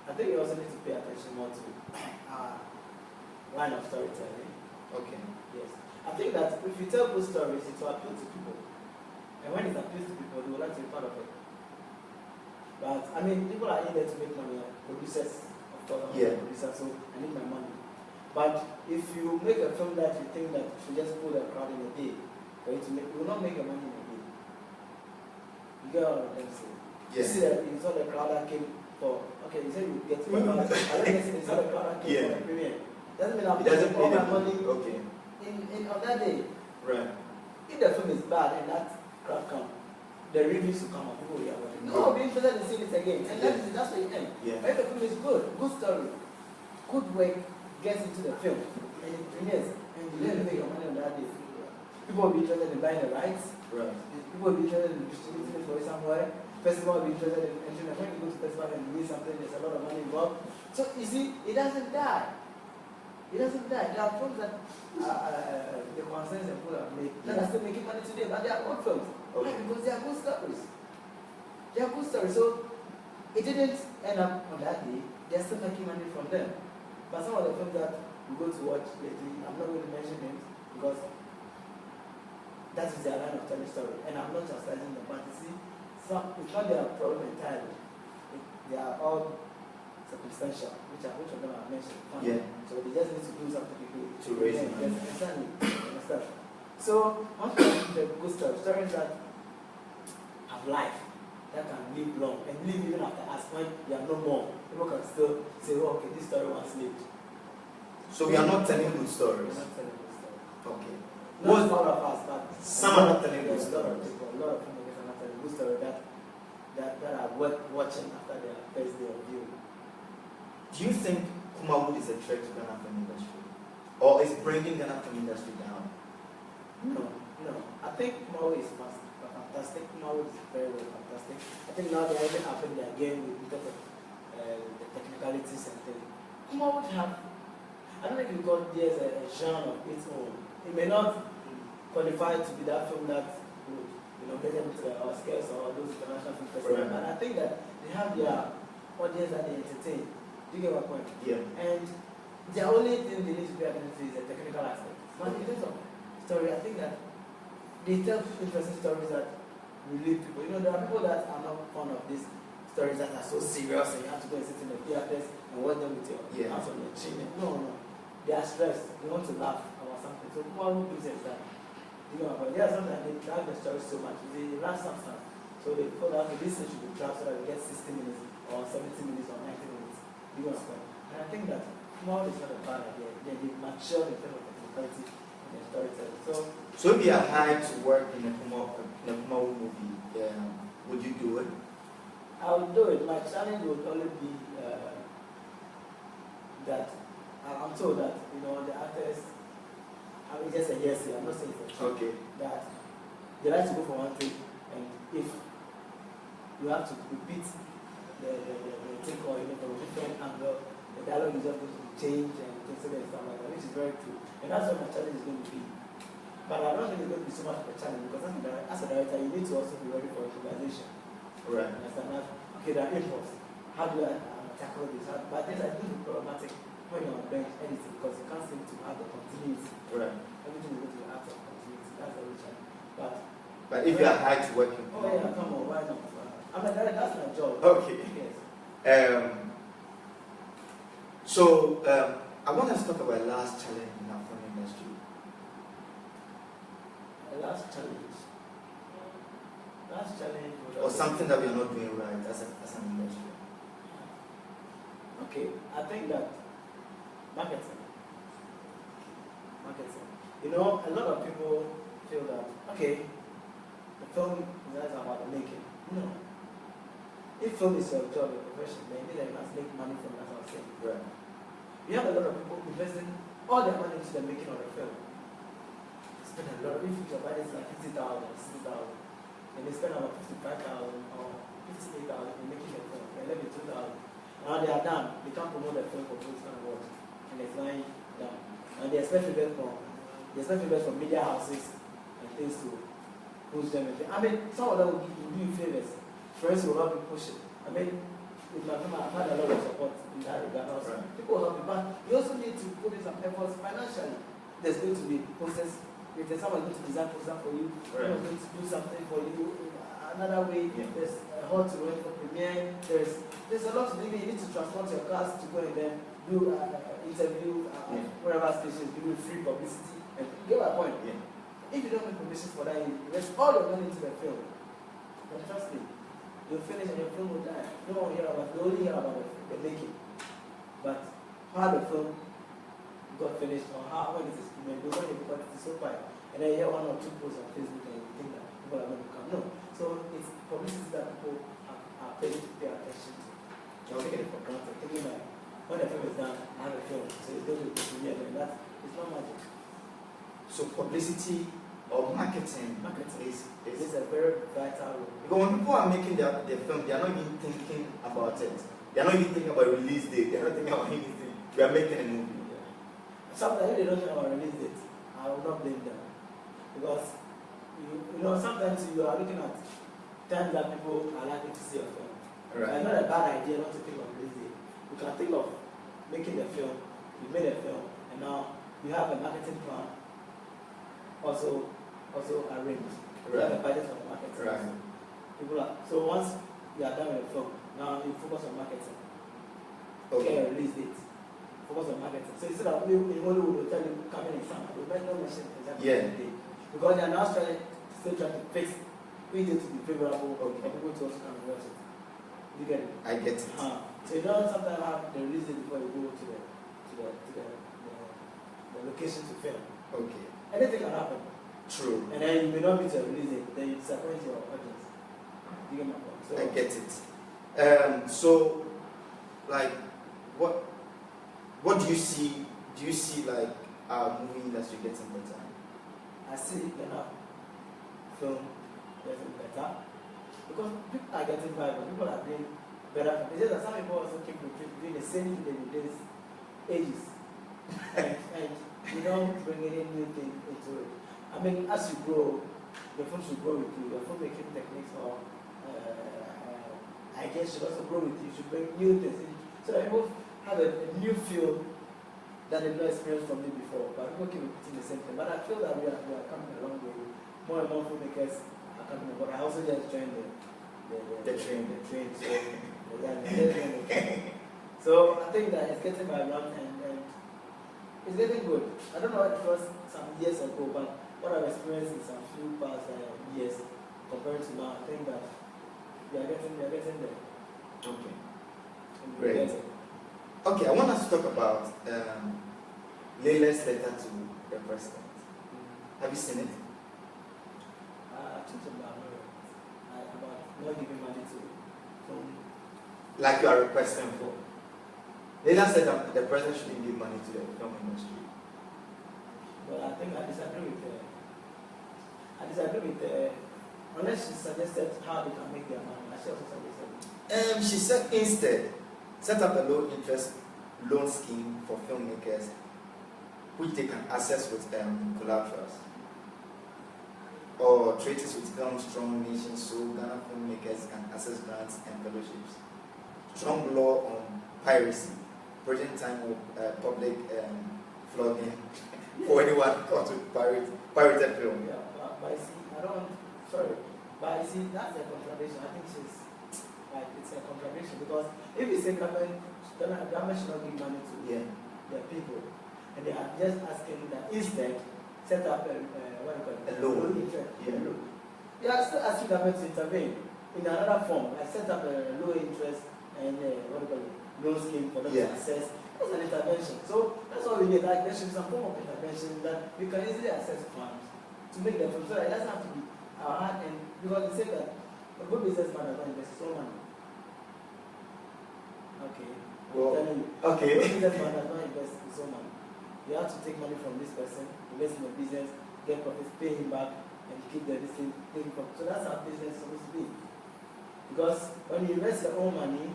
I think you also need to pay attention more to line of storytelling. Okay. Yes. I think that if you tell good stories, it will appeal to people. And when it appeals to people, they will like to be part of it. But, I mean, people are in there to make money. Producers, of course, I'm a producer, so I need my money. But if you make a film that you think that you should just pull the crowd in a day, for it to make, you will not make your money in a day. You get what I'm saying? You see that you saw the crowd that came for, okay, you said you get to the crowd. I don't guess you saw the crowd that came for the premiere. Doesn't mean I'm putting all my money in on that day. Right. If the film is bad and that crowd comes, the reviews will come up, people will watch it. No one will be interested in seeing it again. And that's where you end. Yeah. But if the film is good story, good work, gets into the film, and it premieres, and you don't make your money on that day. People will be interested in buying the rights. Right. People will be interested in distributing it for somewhere. Festival will be interested in entering. When you go to festival and you need something, there's a lot of money involved. So you see, it doesn't die. It doesn't die. There are films that the concerns and people have made that are still making money today, but they are good films. Why? Because they are good stories. They are good stories. So it didn't end up on that day. They are still making money from them. But some of the films that we go to watch lately, I'm not going to mention names because that is their line of telling story. And I'm not chastising them, but you see, it's not their problem entirely. They are all circumstantial, which of them I mentioned. Yeah. So they just need to do something to raise money. Yes, exactly. Understand? So one of the good stories that have life, that can live long and live even after us when we are no more. People can still say, oh, okay, this story once lived. So we are not telling good stories. We're not telling good stories. Okay. Not all of us, but some are not telling good stories. A lot of filmmakers are not telling good stories that are worth watching after their first day of viewing. Do you think Kumawood is a threat to Ghana film industry? Or is bringing Ghana film industry down? No. I think Kumawood is fantastic. Kumawood is very, very fantastic. I think now they are even upping their game because of the technicalities and things. Kumawood have, I don't know if you call this a genre of its own. It may not qualify to be that film that would get them to the Oscars or those international film festivals. Right. But I think that they have their audience that they entertain. Do you get my point? Yeah. And the only thing they need to be attentive to is the technical aspect. But in terms of story, I think that they tell interesting stories that relieve people. You know, there are people that are not fond of these stories that are so serious and you have to go and sit in the theaters and watch them with your hands on your chin. No. They are stressed. They want to laugh about something. So one gives it that. You know, but there are sometimes they drag the story so much. They run substance. So they thought that this thing should be dragged so that we get 60 minutes or 70 minutes or 90 minutes. You know, and I think that more is not a bad idea. They mature in terms of technicality and their storytelling. So if you are hired to work in a Kumawood movie, would you do it? I would do it. My challenge would only be that I'm told that, you know, the actors, I mean, just a yes, I'm not saying it's a Okay. that they like to go for one thing, and if you have to repeat the thing or you know, from a different angle, the dialogue is just going to change and things like that, which is very true. And that's what my challenge is going to be. But I don't think it's going to be so much of a challenge because as a director, you need to also be ready for improvisation. Right. Understand that? Okay, there are impulse. How do I tackle this? But things are going to be problematic when you're on bench editing because you can't seem to have the continuity. Right. Everything is going to be out of continuity. That's the real challenge. But if you are hired to work in oh yeah, come on, why not? I'm a director, that's my job. Okay. Yes. So I want us to talk about last challenge in our film industry. Last challenge. Last challenge Or something that we are not doing right as an industry. Okay, I think that marketing. You know, a lot of people feel that, okay, the film is about the making. No. If film is your job, your profession, then you must make money from that, I was saying. Right. You have a lot of people investing all their money into the making of the film. spend a lot. If your budget is like 50,000, 60,000, and they spend about 55,000 or 58,000 in making the film, and 2,000. Now they are done. They can't promote the film for both and what, and it's lying down. And they expect feedback from media houses and things to push them. I mean, some of them will do you favors. Friends will help you push it. I mean, with my film, I've had a lot of support in that regard also. Right. People will help you, but you also need to put in some efforts financially. There's going to be process. There's someone going to design program for you. Right. Someone's going to do something for you. Another way, Yeah. there's a hall to rent for premiere. There's a lot to do. You need to transport your cars to go and then do interview wherever stations, give you free publicity. And you get my point. Yeah. If you don't make permission for that, you invest all your money into the film. But trust me, you'll finish and your film will die. No one will hear about it. They only hear about the making. But how the film got finished or how when it is made, they don't even it's so quiet. And then you hear one or two posts on Facebook and you think that people are going to come. No. So it's publicity that people are paid to pay attention to. You're taking it for granted. Thinking like when the film is done, I have a film. So it's going to be premiere and that it's not magic. So publicity or marketing is It's a very vital role. because when people are making their film, they are not even thinking about it. They are not even thinking about release date. They are not thinking about anything. We are making a movie. Yeah. Sometimes if they don't know about release date, I will not blame them. Because you know sometimes you are looking at times that people are likely to see a film. Right. It's not a bad idea not to think of release date. You can think of making the film, you made a film, and now you have a marketing plan also arranged. You have a budget for marketing. Right. People are, so once you are done with the film, now you focus on marketing. Okay. Get a release date. Focus on marketing. So instead of in Hollywood, will tell you coming in summer, they might not mention exactly the day. Because they are now still trying to fix which day to be favorable for people to also come and watch it. You get it? I get it. So you don't sometimes have the release date before you go to the location to film. Okay. Anything can happen. True. And then you may not meet your release date, then you disappoint your audience. You get my point? So, I get it. So, like, what do you see? Do you see like our movie industry getting better? I see enough film getting better because people are getting viable. People are doing better. It's just that some people also keep doing the same thing they did ages, and you don't bring any new thing into it. I mean, as you grow, the film should grow with you. Your filmmaking techniques or ideas should also grow with you. You should bring new things in, so that people have a new feel that they've not experienced from me before. But people keep repeating the same thing. But I feel that we are coming a long way. More and more filmmakers are coming. But I also just joined the train. So I think that it's getting vibrant and it's getting good. I don't know what it was some years ago, but what I've experienced in some few past years compared to now, I think that we are getting there. Okay. We're Great. getting. Okay, I want us to talk about Leila's letter to the president. Have you seen it? I talked about not giving money to Like you are requesting for. Leila said that the president shouldn't give money to the film industry. Well, I think I disagree with unless she suggested how they can make their money. She also suggested. She said instead, set up a low interest loan scheme for filmmakers which they can access with collaterals or treaties with film strong nations so Ghana filmmakers can access grants and fellowships. Strong law on piracy, present time of public flogging for anyone caught with pirated film. Yeah, but I see, but I see that's a contradiction. I think it's a contradiction because if you say government should not give money to their people, and they are just asking that instead set up a loan. They are still asking government to intervene in another form, like set up a low interest and loan scheme for them to access. That's an intervention. So that's all we need. Like there should be some form of intervention that we can easily access funds to make them so that it doesn't have to be our hard end because they say that a good businessman does not invest so money. Okay. Well, I'm telling you. okay. A good businessman does not invest so money. You have to take money from this person, invest in the business, get profits, pay him back, and keep the thing from. So that's how business is supposed to be. Because when you invest your own money,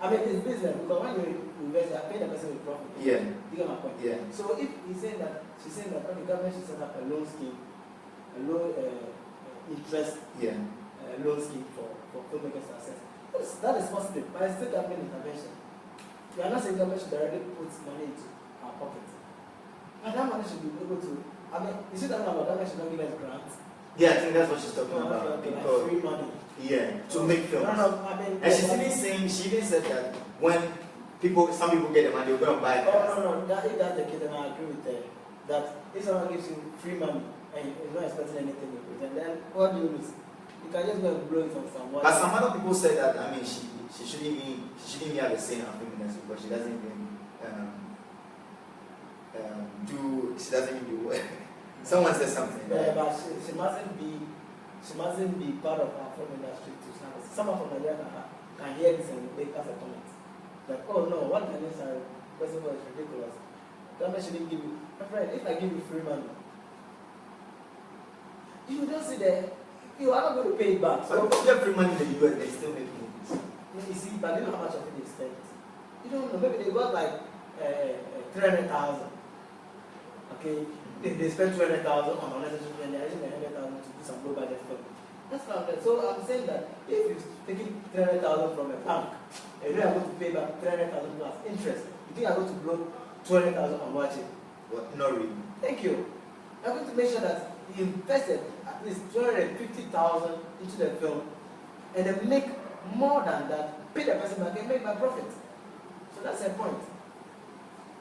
I mean it's business because when you invest, you are paying the person with profit. Yeah. You get my point? Yeah. So if she's saying that the government should set up a loan scheme, a low interest loan scheme for filmmakers to access. That is positive, but it's still government intervention. You are not saying government should directly put money into our pockets. And that money should be able to, I mean, you see that about government should not give us grants. Yeah, I think that's what she's talking about. Like Because, free money. yeah, to make films. No, I mean, And she even said that when some people get the money, they're going to buy cars. No, if that's the case, then I agree with that. That if someone gives you free money and you're not expecting anything in return, then what do you lose? You can just go and blow it on someone. But some other people said that, I mean, she shouldn't even have a say in her film industry because she doesn't even she doesn't even do well. Someone said something. Yeah, but she mustn't be part of our film industry too. Someone from Nigeria can hear this and make us a comment. Like, oh no, what can you say? First of all, it's ridiculous. Government shouldn't give you. My friend, if I give you free money, you don't see that you are not going to pay it back. So if you get free money in the US, they still make movies. You see, but you know how much of it they spent. You don't know. Maybe they got like 300,000. Okay, they spent 200,000 on unnecessary, and they're using 100,000 to do some low budget film. That's not bad. So I'm saying that if you're taking 300,000 from a bank, and you are going to pay back 300,000 plus interest, you think I'm going to blow 200,000 on watching? What? Not really. Thank you. I'm going to make sure that you invested at least 250,000 into the film, and then make more than that, pay the person back and make my profit. So that's the point.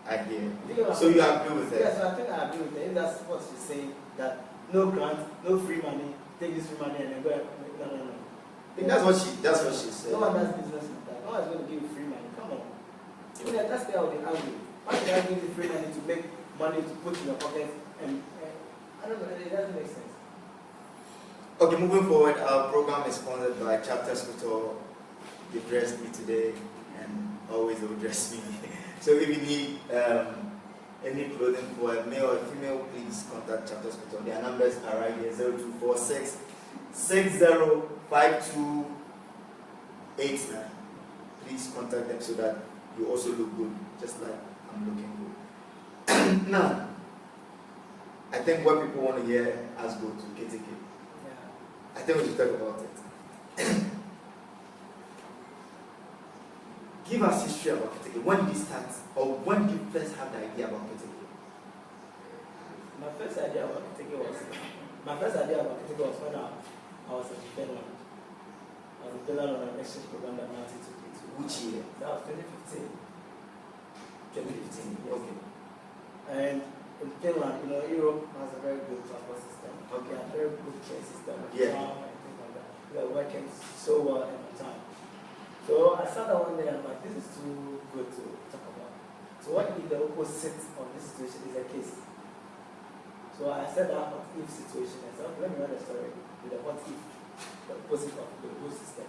I hear. So you agree with that? Yes, I think I agree with that. If that's what she's saying, that no grant, no free money, take this free money and then go and no. I think that's what she said. No one does business like that. No one's going to give you free money. Come on. Even the taxpayer will be angry. Why should I give you free money to make money to put in your pocket? And I don't know, it doesn't make sense. Okay, moving forward, our program is sponsored by Chapter Hospital. They dressed me today and always they will dress me. So if you need any clothing for a male or a female, please contact Chapter Hospital. Their numbers are right here: 0246 605289. Please contact them so that you also look good, just like I'm looking good. Now, I think what people want to hear us go to Keteke. Yeah. I think we should talk about it. Give us history about Keteke. When did it start? Or when did you first have the idea about Keteke? My first idea about Keteke was when I was in Finland. I was in Finland on an exchange program that Martin took me to. Which year? That was 2015. 2015. Yes. Okay. And in Finland, Europe has a very good transport system. Okay. A very good train system. Yeah. And things like that. We are working so well in the time. So I sat down one day and I'm like, this is too good to talk about. So what if the opposite of this situation is a case? So I said that what if situation. I said, okay, let me write a story with the what if, the opposite of the whole system.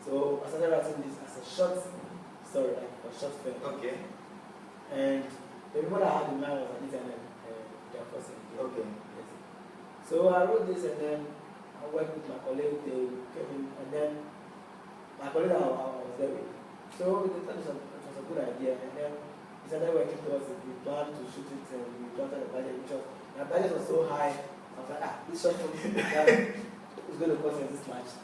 So I started writing this as a short story, like a short film. Okay. And the people that I had in mind was an internet their first idea. Okay. Yes. So I wrote this and then I worked with my colleague, they came in, and then my colleague I was there with. So they thought it was a good idea, and then we started working towards it. We planned to shoot it and we planned the budget, which was, my budget was so high, I was like, this short film is going to cost us this much.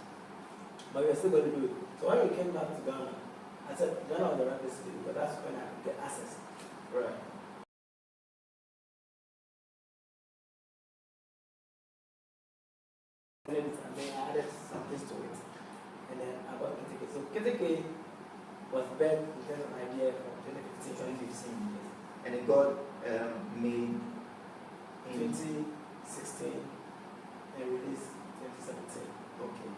But we are still going to do it. So when we came back to Ghana, I said, Ghana was the right place to do it, because that's when I could get access. Right. And then I added some things to it. And then I got Keteke. So Keteke was birthed in terms of idea from 2015. 2015. And it got made in 2016 and released 2017. Okay.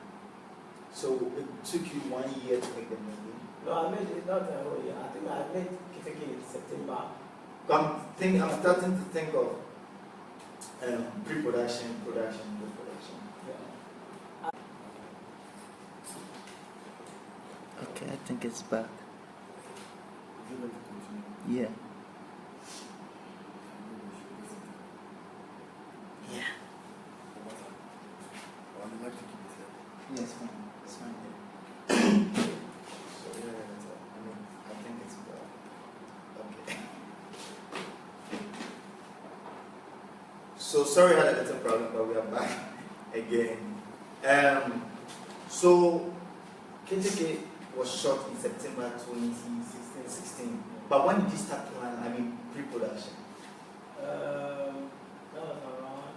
So it took you 1 year to make the movie? No, I made it not a whole year. I think I made Keteke in September. I'm starting to think of pre-production, production, post-production. Yeah. Okay, I think it's back. Would you like to continue? Yeah. Yes, fine. It's fine. So yeah, I mean, I think it's okay. So sorry, I had a little problem, but we are back again. So Keteke was shot in September 2016. But when did you start planning? I mean, pre-production. That was around.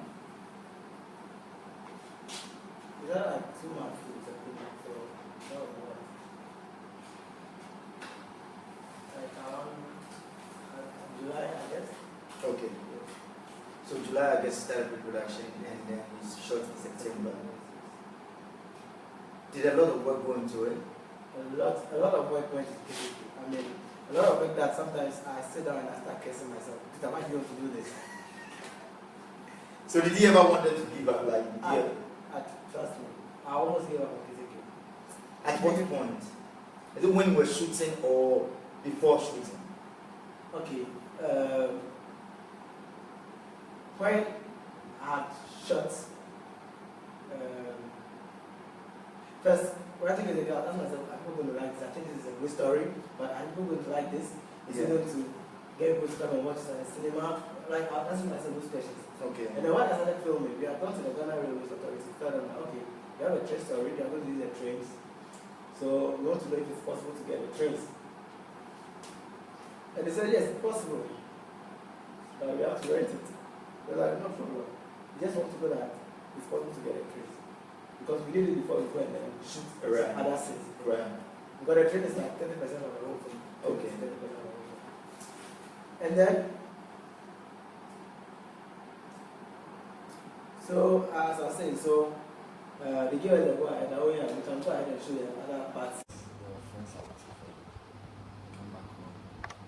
Is that like 2 months? So that was what? Like around July, I guess. Okay. So July, I guess, started pre-production, and then it's shot in September. Did a lot of work go into it? A lot of work went into it. I mean, a lot of work that sometimes I sit down and I start cursing myself. Peter, why do you want to do this? So did you ever wanted to give up? Like, Trust me, I almost gave up on Keteke. at what point? Is it when you were shooting or before shooting? Okay. When I had shot, first, when I think it's a girl, I asked myself, I'm not going to like this. I think this is a good story, but I'm not going to like this. Is it going to get people to come and watch it at the cinema? Like, I was asking myself those questions. Okay. And then when I started filming, we had gone to the Ghana Railways Authority, told them, okay, we have a train story, they are going to use the trains. So we want to know if it's possible to get the trains. And they said, yes, it's possible. But we have to rent it. They're like, no problem. We just want to go that it's possible to get a train. Because we did it before we went and shoot other scenes. Right. Because the train is like 30% of the whole film. Okay. 30% of the whole film. And then, so as I was saying, so they gave us the go ahead, oh yeah, we can go ahead and show you other parts.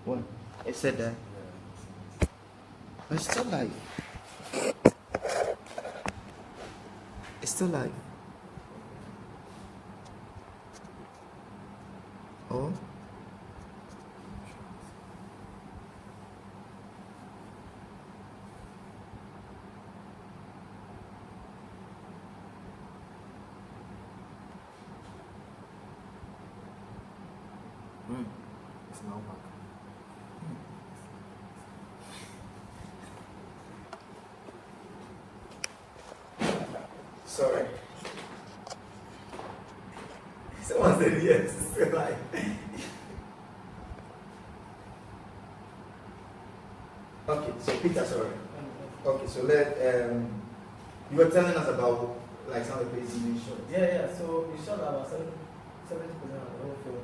What? It said that. But it's still live. It's still live. Oh. It's now back. Sorry. Someone said yes, it's still live. Okay, so Peter, sorry. Okay, so you were telling us about like some of the places you shot. Yeah, so we shot about 70% of the whole film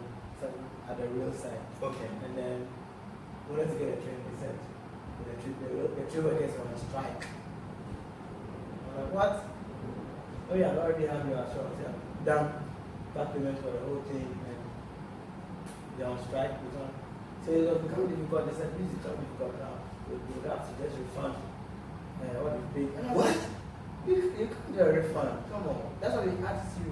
at the real side. Okay. And then we wanted to get a train, they said, the train workers were on strike. I'm like, what? Oh yeah, I already have your assurance. Yeah. Down back payment for the whole thing, and they're on strike. So it was becoming difficult. They said, this is becoming difficult now. We would have to just refund what you paid. And I was What? like, you can't do a refund. Come on. That's why they asked you,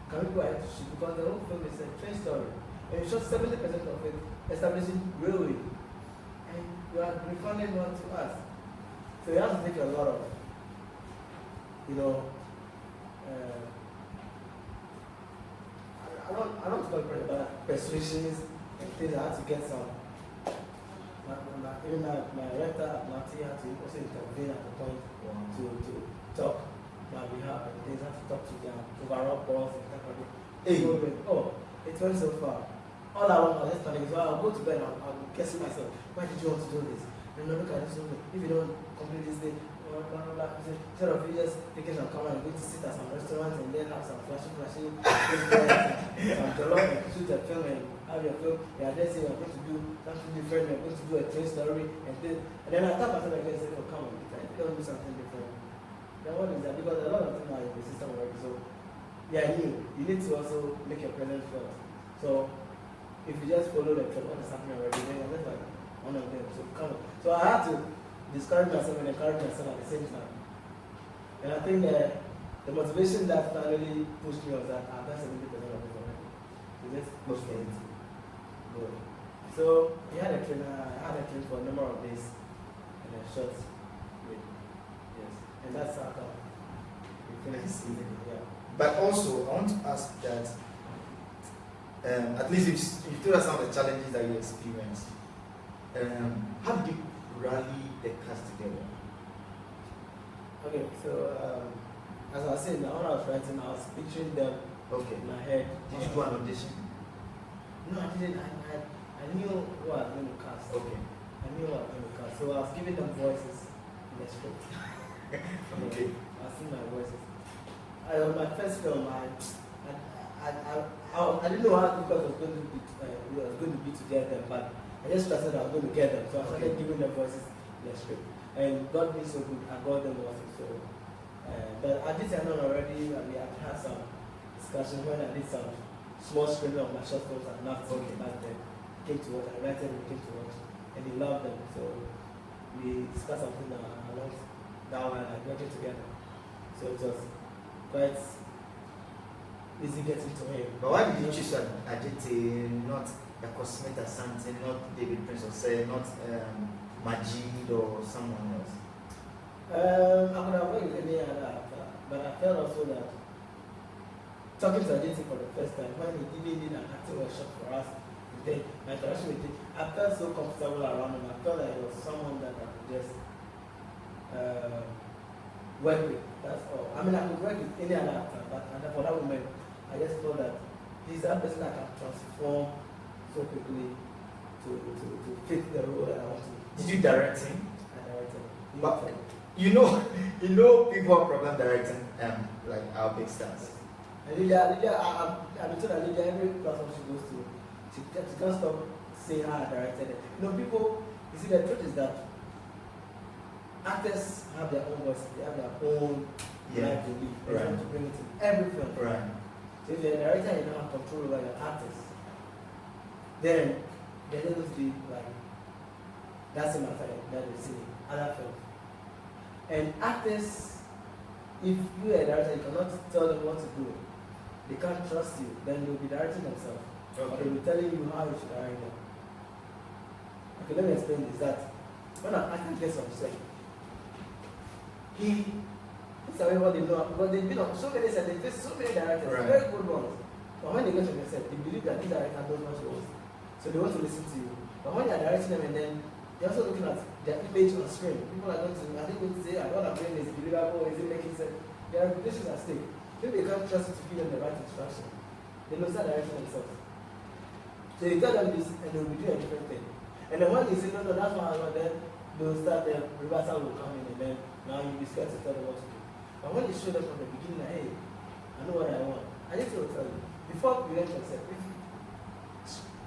can we go ahead to shoot? Because the whole film is a train story. And you shot 70% of it establishing railway. And you are refunding one to us. So you have to take a lot of, I don't call it persuasions and things. I had to get some. Even my director, Marty, had to also intervene at the point to talk on my behalf and things. I had to talk to their overall boss and stuff like that. Hey. Oh, it went so far. All I want was just panic. So I'll go to bed and I'll guess myself. Why did you want to do this? And look at this. If you don't complete this thing, instead of you just taking some camera and going to sit at some restaurant and then have some flashy, some jollof and shoot a film and have your film. You are there saying you're going to do something different, you're going to do a train story and then I thought myself again and said, oh, come on, Peter, if you don't do something different. Then what is that? Because a lot of things are in the system already. So yeah, you need to also make your presence felt. So if you just follow the trend, what is happening already, then you're just like one of them. So come on. So I had to discourage myself and encourage myself at the same time. And I think the motivation that finally pushed me was that I've done 70% of it already. So just push me to go. So I had a train for a number of days and then shot with. Yes. And that's how come we finished the season. Yeah. But also, I want to ask that, at least if you told us some of the challenges that you experienced, how did you rally the cast together? Okay, so as I was saying, when I was writing, I was picturing them Okay. in my head. Did you do an audition? No, I didn't. I knew who I was going to cast. Okay. I knew who I was going to cast. So I was giving them voices in the script. Okay. I was seeing my voices. On my first film, I didn't know how difficult it was going to be to get them, but I just trusted I was going to get them. So I started giving them voices in the script. And God being so good, I got them also. So, but I did know already, and we had had some discussions when I did some small screening of my short films and nothing back then. Came to watch, I wrote them, came to watch, and he loved them. So we discussed something along that one and working together. So it was quite easy getting to him. But why did you choose Ajete, not a Cosmeta Asante, not David Prince of Say, not Majid or someone else? I would have worked with any other actor, but I felt also that talking to Ajete for the first time, when he even did an acting workshop for us, my interaction with him, I felt so comfortable around him. I felt like he was someone that I could just work with. That's all. I mean, I could work with any other actor, but for that moment, I just felt that he's that person that can transform so quickly to fit the role that I want to. Did you direct him? I directed him. But you know, people have problem directing like our big stars. And Lydia, I've been told that Lydia, every platform she goes to, she can't stop saying how I directed it. People, you see, the truth is that actors have their own voice, they have their own life to live. They want to bring it in every film. Right. So if you're a director and you don't have control over your actors, then they're going to be like that's the matter that they see in other films. And actors, if you are a director, you cannot tell them what to do. They can't trust you, then they'll be directing themselves. Okay. Or they'll be telling you how you should direct them. Okay, let me explain this. That when I think guess what I'm saying. This is what they know, because they've been on so many sets, they face so many directors, very good ones. But when they go to the set, they believe that this director knows what he wants. So they want to listen to you. But when you're directing them and then they're also looking at their image on screen, people are going to say, what I'm doing is believable, is it making sense? Their reputations are at stake. If they can't trust you to give them the right instruction, they will start directing themselves. So you tell them this and they will be doing a different thing. And then when they say, no, that's what I want, then they will start, the reversal will come in and then now you'll be scared to tell them what to do. But when you show them from the beginning, like, hey, I know what I want, I just will tell you. Before we went to set, if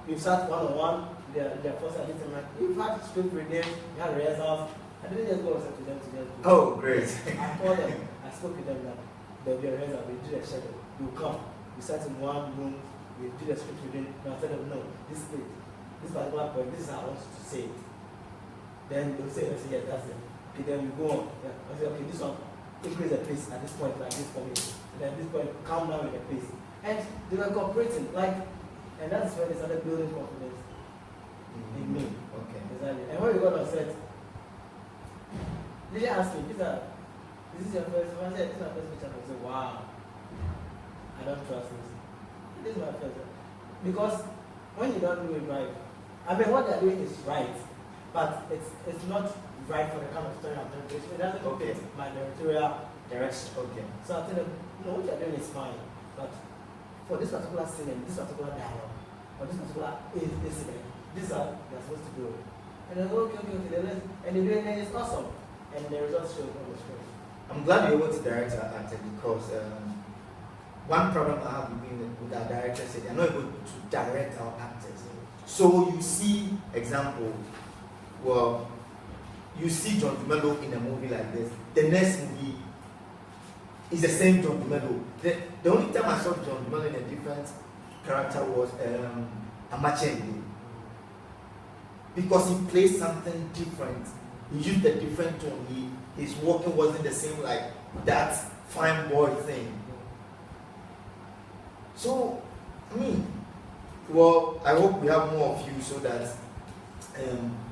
we've sat one-on-one, their first editing, like, you've had script reading, you had rehearsals, I didn't just go and set to them to just do. Oh, great. I called them, I spoke with them that there'll be a rehearsal, we do a schedule, you come, we sat in one room, we do the script reading, and I tell them, no, this particular point, this is how I want you to say it. Then they'll say, yes, that's it. Okay, then we go on. Yeah. I say, okay, this one, increase the pace at this point, like this for me. And then this point, calm down with the pace. And they were cooperating, like, and that's when they started building confidence in me. Okay. Exactly. And when we got on set, Lydia asked me, Peter, this is your first film? I said, this is my first picture. I said, wow, I don't trust this. This is my first film. Because when you don't do it right, I mean, what they're doing is right, but it's not right for the kind of story I'm doing. It doesn't fit my directorial direction. Okay. So I tell them, what you're doing is fine, but for this particular scene and this particular dialogue, or this particular incident, these are they're supposed to do. And they go, okay, and they're doing it, and it's awesome. And the results show on the screen. I'm glad you're able to direct our actor because one problem I have with our directors is they're not able to direct our actors. So you see, example, well, you see John Dumelo in a movie like this. The next movie is the same John Dumelo. The only time I saw John Dumelo in a different character was Amachende. Because he plays something different. He used a different tone. His walking wasn't the same like that fine boy thing. So, well, I hope we have more of you so that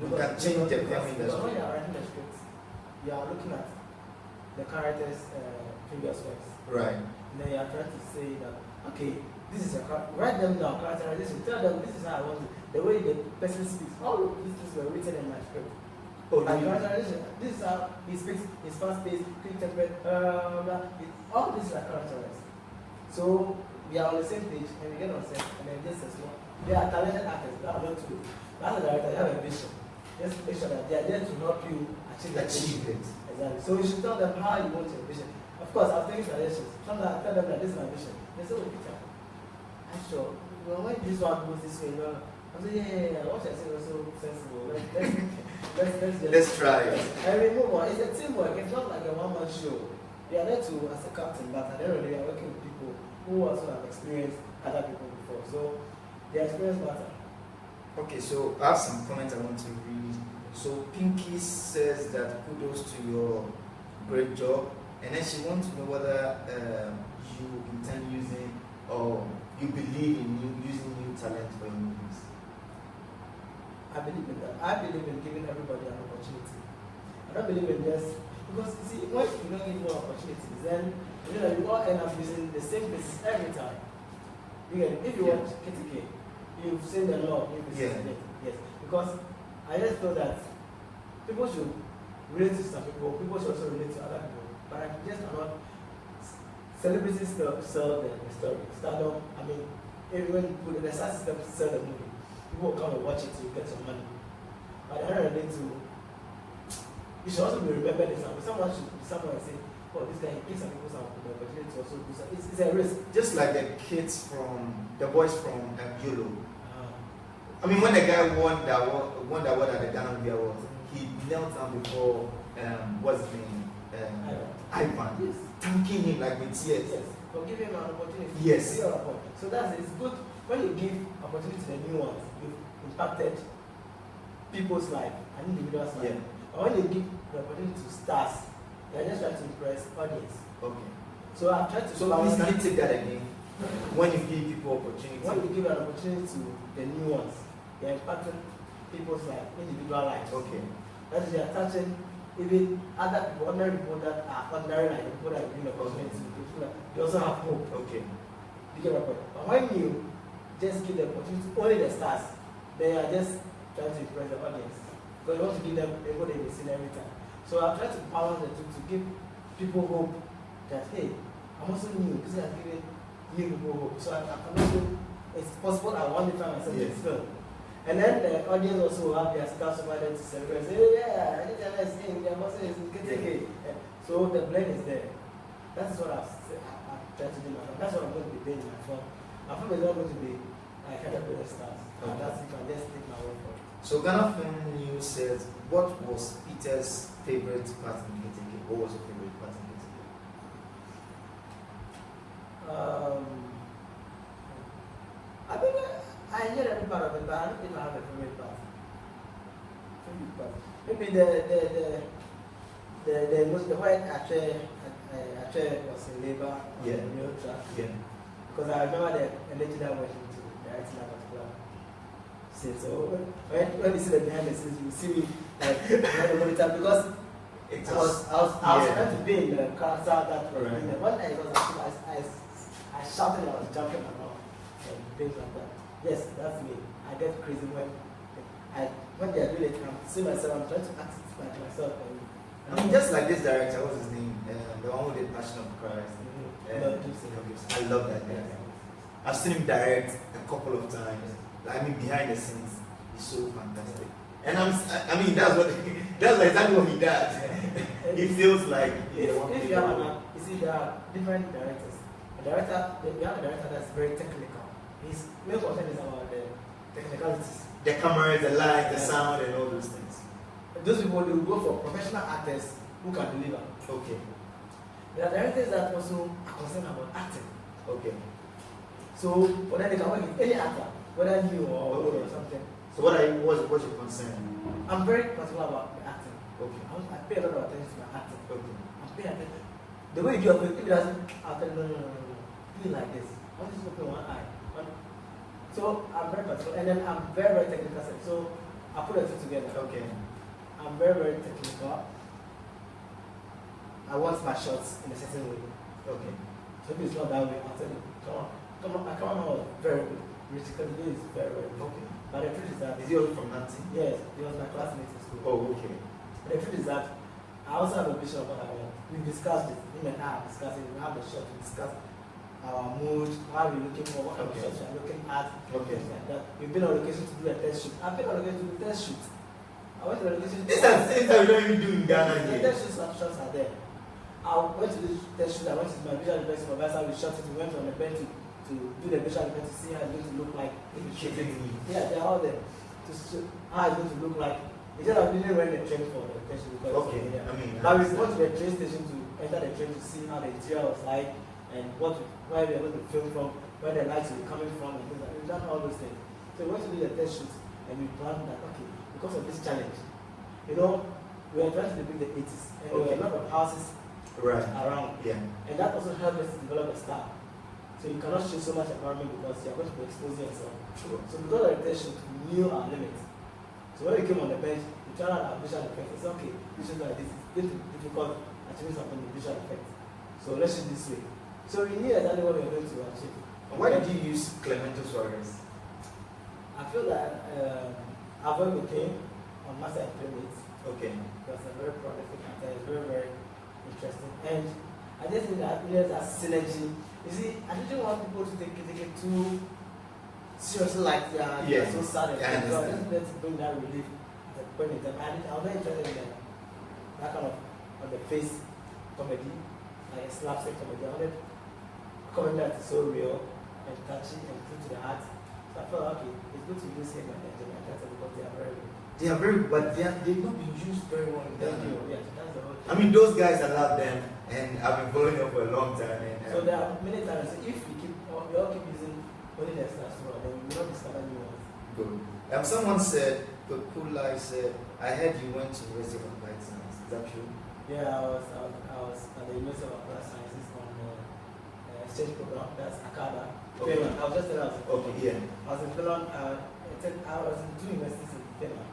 we can change the film industry. When you are writing the script, you are looking at the character's previous works. Right. And then you are trying to say that, okay, this is write them down, characterization, tell them this is how I want it. The way the person speaks, all of these things were written in my script. Oh, Like characterization, this is how he speaks, his fast pace, quick tempered, all this are characterized. So we are on the same page and we get on set and then just as well. They are talented actors, that are not to as a director, they have a vision. Just make sure that they are there to help you achieve it. Exactly. So you should tell them how you want your vision. Of course, I'll take suggestions. Sometimes I tell them that this is my vision. They say, oh, Peter, I'm sure. Well, when this one goes this way, I'm saying, yeah. What I say was so sensible. Let's try it. And remember, it's a teamwork. It's not like a one-man show. You are there to, as a captain, but at the end of the day, you are working with people who also have experienced other people before. So, the experience matters. Okay, so I have some comments I want to read. So Pinky says that kudos to your great job, and then she wants to know whether you intend using or you believe in using new talent for your movies. I believe in that. I believe in giving everybody an opportunity. I don't believe in just because you see, when you don't give more opportunities, then you all end up using the same places every time. If you watch Keteke, you've seen the law of new places. Yes, because I just feel that people should relate to some people should also relate to other people. But I just cannot. Celebrities sell the story. Stardom, I mean, everyone put the star system to sell the movie. People will come and watch it to get some money. But at the end of the day, you should also be remembered in something. Someone should be someone and say, oh, this guy, he gives some people some opportunity to also do something. It's a risk. Just like the boys from YOLO. I mean, when the guy won that award at the Ghana Movie Awards, he knelt down before what's his name? Ivan. Yes. Thanking him like with tears. Yes. For giving him an opportunity. Yes. So it's good when you give opportunity to the new ones, you've impacted people's life, an individual's life. Yeah. But when you give the opportunity to stars, you're just trying to impress audience. Okay. So I've tried to So please can you take that again? When you give people opportunity. When you give an opportunity to the new ones, you're impacting people's life, individual lives. Okay. That is, you're touching even other people, ordinary people that are ordinary, like the people that are giving opportunity. They also have hope. Okay. You get my point. But when you just give the opportunity to only the stars, they are just trying to impress the audience. Because you want to give them what they've seen every time. So I've tried to balance the two to give people hope that, hey, I'm also new. This is giving new people hope. So I can also, it's possible I want to find myself in this film. And then the audience also will have their stars over there to celebrate. Say, yeah, I think they're nice thing. Their boss is Keteke. So the blend is there. That's what I've tried to do. That's what I'm going to be doing in my film. My film is not going to be like kind of with the stars. Okay. That's you can just take my word for it. So Ghana Film News says, what was Peter's favorite part in Keteke? What was your favorite part in Keteke? I think I enjoyed every part of it, but I don't think I have a favorite part. Maybe the white actor was in labor on the real track. Yeah. Because I remember the legendary version to direct that particular scene. So when you see the behind the scenes, you see me like behind the monitor because I was trying to be in the character that was in the one night I shouted, I was jumping around and things like that. Yes, that's me. I get crazy when they are doing it. I'm seeing myself. I'm trying to act like myself. I mean, just like this director, what's his name? The one with the Passion of Christ. I love that guy. I've seen him direct a couple of times. I mean, behind the scenes, he's so fantastic. And I mean, that's exactly what he does. It feels like if you have you see, there are different directors. You have a director that's very technical. His main concern is about the technicalities. The cameras, the light, the sound, and all those things. Those people, they will go for professional actors who can deliver. Okay. There are directors that also are concerned about acting. Okay. So, for them, they can work with any actor, whether new or old or something. So, what's your concern? I'm very particular about the acting. Okay. I pay a lot of attention to my acting. Okay. I pay attention. The way you do it, if it doesn't, I'll tell you, no. Do it like this. I want you to open one eye. So I'm very particular, and then I'm very, very technical. So I put the two together. Okay. I'm very, very technical. I want my shots in a certain way. Okay. So if it's not that way, I'll tell you, come on, my cameraman was very good. Richie Keteke is very, very good. Okay. But the truth is that, Is he also from Nancy? yes, he was my classmate in school. Oh, okay. But the truth is that, I also have a vision of what I want. We discussed it, him and I have discussed it, we have a shot to discuss our mood, how we're looking for, what kind of Okay. shots we're looking at, Okay. things like that. We've been on location to do a test shoot. I've been on location to do a test shoot. I went to the location. These are things that we don't even do in Ghana The here. test shots are there. I went to this test shoot, I went to my visual effects supervisor, we shot it, we went on the bench to do the visual effects to see how it's going to look like. If you shoot it. Yeah, they're all there. To show how it's going to look like. It's just that we didn't rent the train for the test shoot because Okay. yeah. I mean, But we went to the train station to enter the train to see how the interior was like and where we are going to film from, where the lights will be coming from, and things like that. We've done all those things. So we went to do the test shoot and we planned that, okay, because of this challenge, you know, we were trying to depict the 80s and there were a lot of houses right. around. Yeah. And that also helped us to develop a style. So you cannot show so much environment because you are going to be exposing yourself. True. So because of the test shoot, we knew our limits. So when we came on the bench, we tried out our visual effects. It's okay, this is like this. It's going to be difficult achieving something with visual effects. So let's shoot this way. So we knew exactly what we were going to achieve. And why did you use Clemento Suarez? I feel that I've worked with him on Master and Playmates. Okay. Because a very prolific actor, it's very, very interesting. And I just think that there's that synergy. You see, I didn't want people to take it too seriously, like they're so sad. Yeah, I understand. Let's bring that relief at the point in time. I was very interested in that kind of on the face comedy, like a slapstick comedy. I wanted comedy that is so real and touchy and true to the heart. So I felt okay, it's good to use him and Benjamin Carter because they are very good. They are very, but they've not been used very well in Thank Ghana. you. Yes, that's the whole thing. I mean, those guys, I love them, and I've been following them for a long time. And, So there are many times if we all keep using only the stars then we will not discover new ones. good. Someone said, the cool life said, I heard you went to University of Applied Science. Is that true? Yeah, I was at the University of Applied Sciences on the exchange program. That's Akaba. Okay. Finland. I was just telling you. Okay, yeah. I was in Finland. I was in two universities in Finland.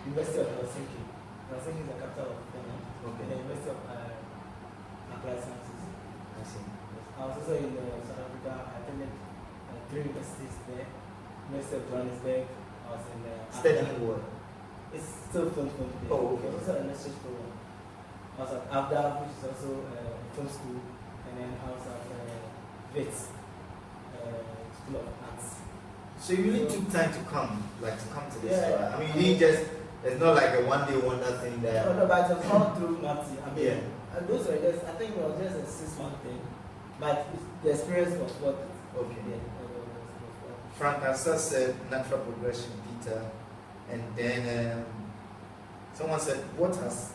University of Helsinki. Helsinki is the capital of Finland. Okay. And the University of Applied Sciences. I see. I was also in South Africa. I attended 3 universities there. University of Johannesburg. I was in Studying what? It's still film there. Oh, okay. It was also an exchange program. I was at ABDA, which is also a film school, and then I was at VITS, School of Arts. So you really took time to come to this. Yeah. I mean, you didn't just, it's not like a one day wonder thing that. No, but it was all through Nazi. I mean, Yeah. those were just, I think it was just a 6-month thing, but the experience was worth it. Okay. Yeah, it was Frank Asa said natural progression, Peter, and then someone said, what has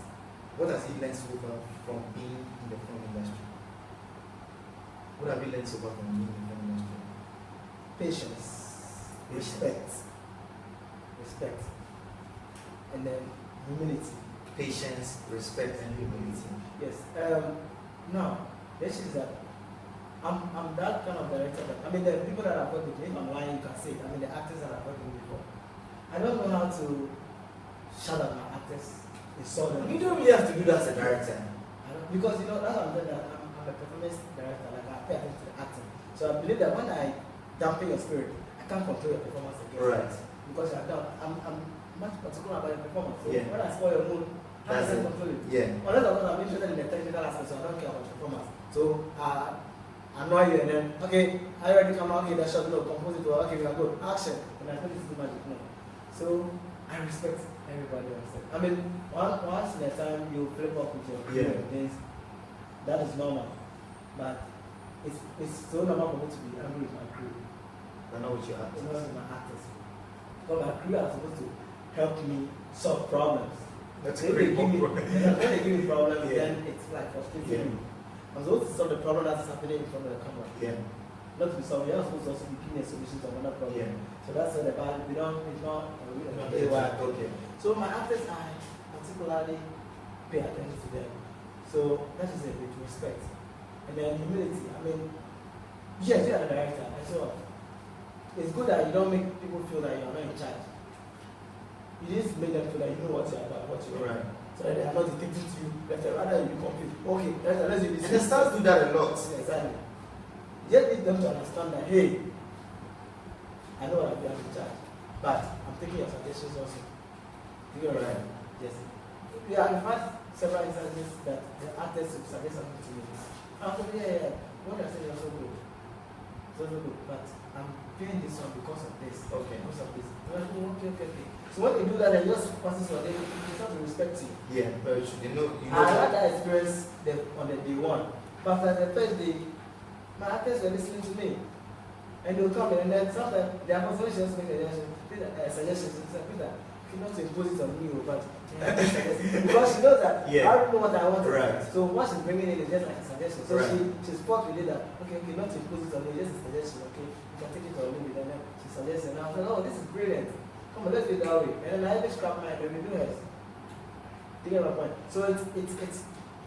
he learned so far from being in the film industry? What have you learned so far from being in the film industry? patience, respect, and then humility. Patience, respect, and humility. Yes. Now, this is that I'm that kind of director that, I mean, the people that I've worked with, if I'm lying, you can say it. I mean, the actors that I've worked with before. I don't know how to shut up my actors. It's so You don't really have to do that as a director. because, you know, that's what I'm saying, that I'm a performance director, like I pay attention to the acting. So I believe that when I dampen your spirit, I can't control your performance again. Right. Because I'm much particular about your performance. So Yeah. when I spoil your mood, how That's can I it. control it? Yeah. Unless I'm interested in the technical aspect, so I don't care about performance. So I annoy you and then, okay, are you ready to come out? Okay, that shot, no, compose it, well, okay, we are good. Action. And I think this is the magic, no. So I respect everybody on set. I mean, once in a time you flip up with your crew and things, that is normal. But it's so normal for me to be angry with my crew. I know what you have. It's not with my actors. Because my crew are supposed to help me solve problems. That's When a great when point. they give me problems, Yeah. then it's like frustrating Yeah. me. I'm supposed to solve the problem that's happening in front of the camera. Yeah. Not to be solved, you're supposed to also be giving a solution to another problem. Yeah. So that's what about we don't, it's not, we don't Not know why. okay. So my actors, I particularly pay attention to them. So that is it, with respect. And then humility. I mean, yes, you are the director, and so it's good that you don't make people feel that you are not in charge. You just make them feel that you know what you are about, what you are. Right. So that they are not dictating to you. Rather you be confused. Okay, let's do this. And the stars do that a lot. Yeah, exactly. just need them to understand that, hey, I know what I'm in charge, but I'm taking your suggestions also. You know, Right. yes. I've had several instances that the artists will suggest something to me. I was like, yeah, what you're saying is so good. So good, but I'm doing this one because of this. Okay. Because of this. Okay. So when you do that, and just passes for them, they start to respect you. Yeah, very true. You know I had that experience on the day one. But after the first day, my artists were listening to me. And they'll come in, and then sometimes their conversations make suggestions. Peter, you not to impose it on me, but because she knows that I don't know what I want. Right. So what she's bringing in is just like a suggestion. So right. she's fought with it that, okay, not to impose it on me, just a suggestion, okay, you can take it or leave it. And then she suggests, and I was like, oh, this is brilliant. Come on, let's do it that way. And then I even scrap my baby do it. You get my point? So it's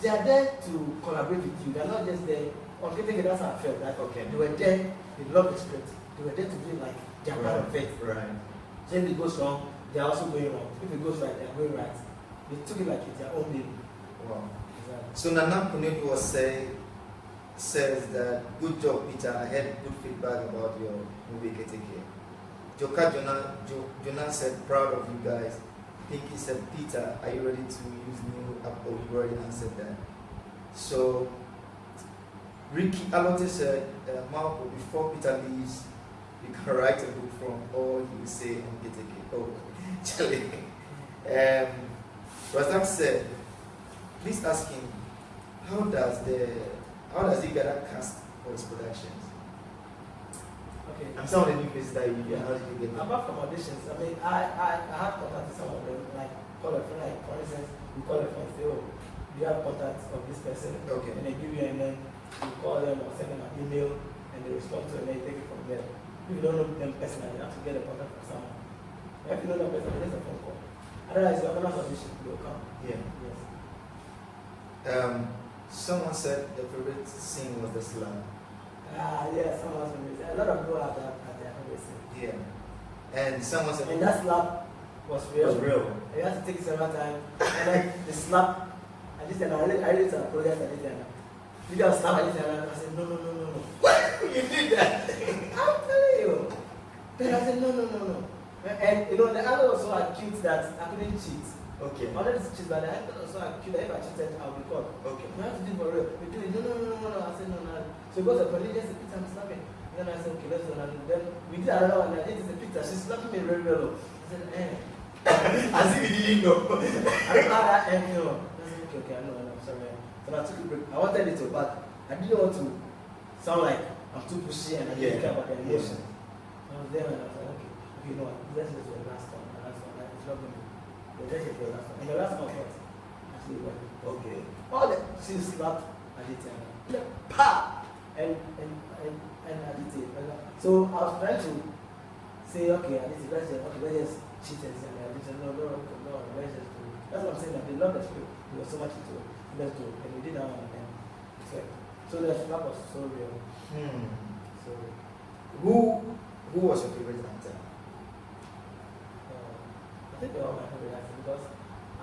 they are there to collaborate with you. They're not just there. Okay, that's how I felt. That they were there, they love the script. They were there to be like their part of it. Right. So if it goes wrong, they're also going wrong. If it goes right, they're going right. They took it like it's their own baby. Wow. Exactly. So Nana Kunedu was says that good job, Peter. I had good feedback about your movie Keteke. Joka Jonah said proud of you guys. Pinky said, Peter, are you ready to use new app? Oh, you already answered that. So Ricky Alote said, Mawuko, before Peter leaves, you can write a book from all you say on Keteke. Oh, Charlie. Razak said, please ask him, how does he get a cast for his productions? Okay. I'm some of the new faces that you get. How did you get them? Apart from auditions, I mean, I have contact with some of them, like call a friend, like for instance, you call a friend and say, oh, do you have contacts of this person? Okay. And they give you, and then you call them or send them an email, and they respond to it, and then you take it from there. If you don't know them personally, you have to get a contact from someone. If you know them personally, just a phone call. Otherwise, your organized audition will come. Yeah. Yes. Someone said the favorite scene was the slam. Yeah, someone's amazing. A lot of people have that at their favorite scene. Yeah. And someone said And that slap was real. You have to take it several times. And like the slap, I did an I did a project I did an you just slap I did an I said no. What? You did that? I'm telling you. Then I said no. And you know the other was so acute that I couldn't cheat. Okay. I wanted to cheat, but the other was so acute that if I cheated, I'll be caught. Okay. You have to do it for real. We do it. No. I said no. So it goes to police, just Peter, I'm slapping. Then I said, okay, let's go. And then we did another one. I did this Peter, she's slapping me very well. I said, As if you didn't know. I don't know how that ended. I said, okay, I know, I'm sorry. So I took a break. I wanted it to, but I didn't want to sound like I'm too pushy and I didn't care about the emotion. I was there and I was like, okay, you know what, let's just do the last one. It's not going to be. Let's just do the last one. And the last one was actually went. Okay. All the she slapped Aditya. Pa! And I did it. So I was trying to say, okay, let's just cheat and say, I did no, let's just do it. That's what I'm saying, that they love the script. There was so much into it. Let's do it. And we did that one and it's like, so the slap was so real. So Who was your favorite actor? I think they're all my favorite actors because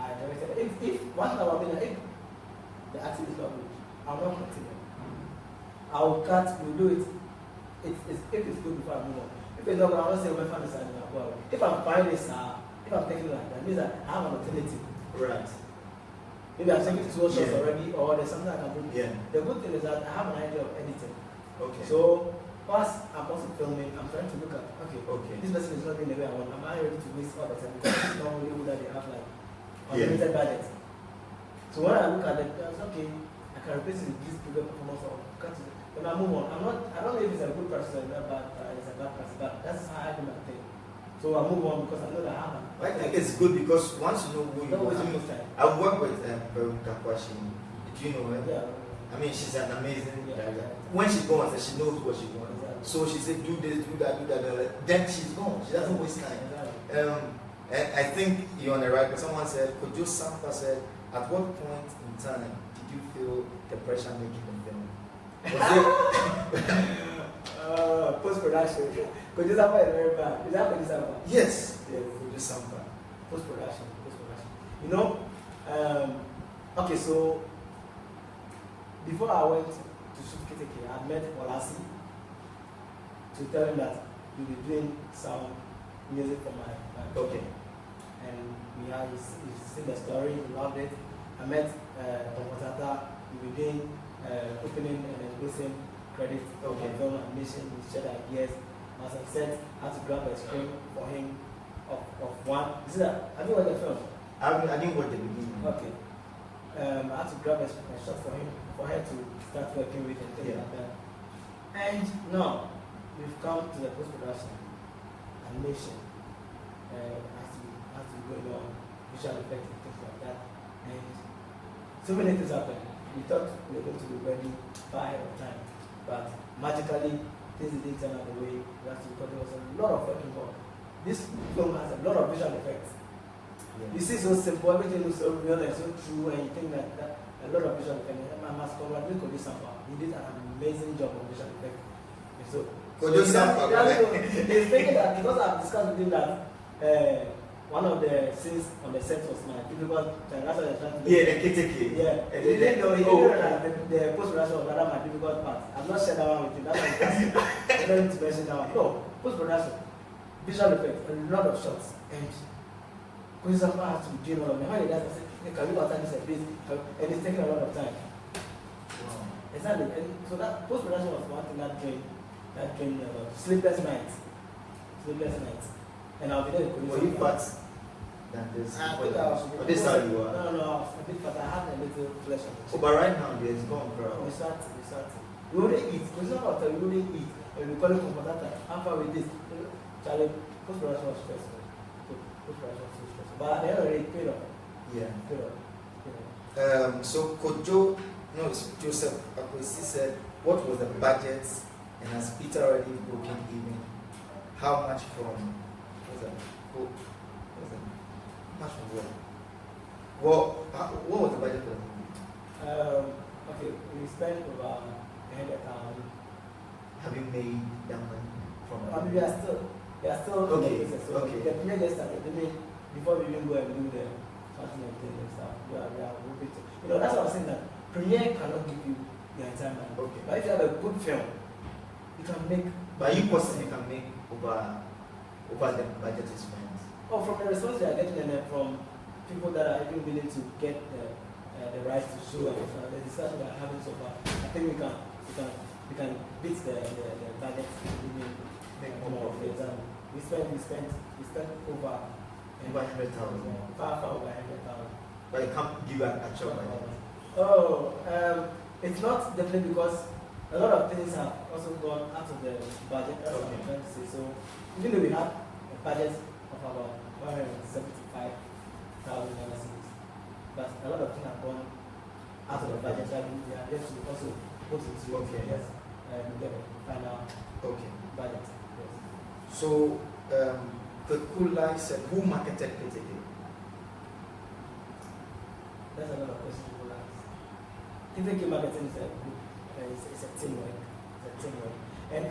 I directed. If one thing about me, if the acting is not good, I'll not continue. I'll cut, we'll do it. If it's good before I move on. If it's not good, I'll not say my family side. If I'm finding this, if I'm taking like that, means that I have an alternative. Right. Maybe I'm taking 2 shots already, or there's something I can bring. Yeah. The good thing is that I have an idea of editing. Okay. So, whilst I'm also filming, I'm trying to look at, okay, this person is not doing the way I want. Am I ready to waste all the time? Because it's not really good that they have like unlimited budget. So when I look at it, I was okay, I can replace it with this bigger performance or cut it. When I move on, I don't know if it's a good person or it's a bad person, but that's how I do my thing. So I move on because I know that I have. I think it's good because once you know who you are. I've worked with Veronica Kwashi. Do you know her? Yeah. I mean, she's an amazing director. Yeah. When she goes, she knows what she wants. Exactly. So she said, do this, do that. Then she's gone. She doesn't waste time. Exactly. And I think you're on the right. But someone said, Kojo Sampa said, at what point in time did you feel the pressure making the film? Was Post-production. Kojo Sampa is very bad. Is that Kojo Sampa? Yes. Yes, Kojo Sampa. Post-production. You know, okay, so before I went to shoot Keteke, I met Kuadzi. to tell him that we'll be doing some music for my Okay. and we had he's seen the story, he loved it. I met Tomotata, we were doing opening and endorsing credit for film animation, we shared ideas. As I said, I had to grab a screen for him of one. You see that? Have you watched the film? I didn't watch the beginning. Okay. I had to grab a shot for him, for her to start working with and things like that. And now, we've come to the post-production, animation, has to go on, visual effects and things like that. And so many things happened. We thought we were going to be ready far ahead of time, but magically, things didn't turn out the way because there was a lot of work involved. This film has a lot of visual effects. Yeah. You see, so simple, everything looks so real and so true, and you think that a lot of visual effects. And I must congratulate Kojo Sampa. He did an amazing job on visual effects. And so, Kojo Sampa. He's thinking that because I've discussed with him that one of the scenes on the set was my difficult. That's what they're trying to do. Yeah, the Keteke. Yeah, he didn't know that the post-production was rather my difficult part. I'm not sharing that one with you. That's why I don't need to mention that one. No, post-production, visual effects, a lot of shots, and Kojo Sampa has to be doing all of them. How he does, I said, hey, can you attend this please? And it's taking a lot of time. Wow. Exactly, and so that post-production was one thing that drained sleepless nights. And I'll be there with Were you fat than this? I think I was. This how you are? No, I was a bit fat. I had a little flesh on the Oh, chin. but right now there's gone, bro. We started. We wouldn't eat. We wouldn't eat. And we call it comfortata. How far with this? Charlie, post-production was stressful. But at the end of the day, it paid off. Yeah. Paid off. So Kojo, no, Joseph Akwesi said, what was the budget, and has Peter already broken even? How much from? Much from where? Well, what was the budget for the movie? Okay, we spent about 100,000. Have you made that money from? I mean, we are still Okay, in the process. So okay. the premiere just started. Before we even go and do the casting and things and stuff, we are hoping to. You know, that's what I'm saying, that premiere cannot give you the entire money. Okay. But if you have a good film, you can make. But you personally can make over the budget is spent. Oh, from the response we are getting and then from people that are even willing to get the rights to show and the discussion we are having so far, I think we can beat the target. Make more of it. We spent over 100,000. Far over 100,000. But you can't give an actual budget. It's not definitely because a lot of things have also gone out of the budget. That's what I'm trying to say. So even though we have a budget of about $175,000, but a lot of things have gone out of the budget. So we are just to also put it to get the final budget. Yes. So the cool life said, who marketed Keteke? That's a lot of questions people ask. Keteke marketing is a group. It's a teamwork. And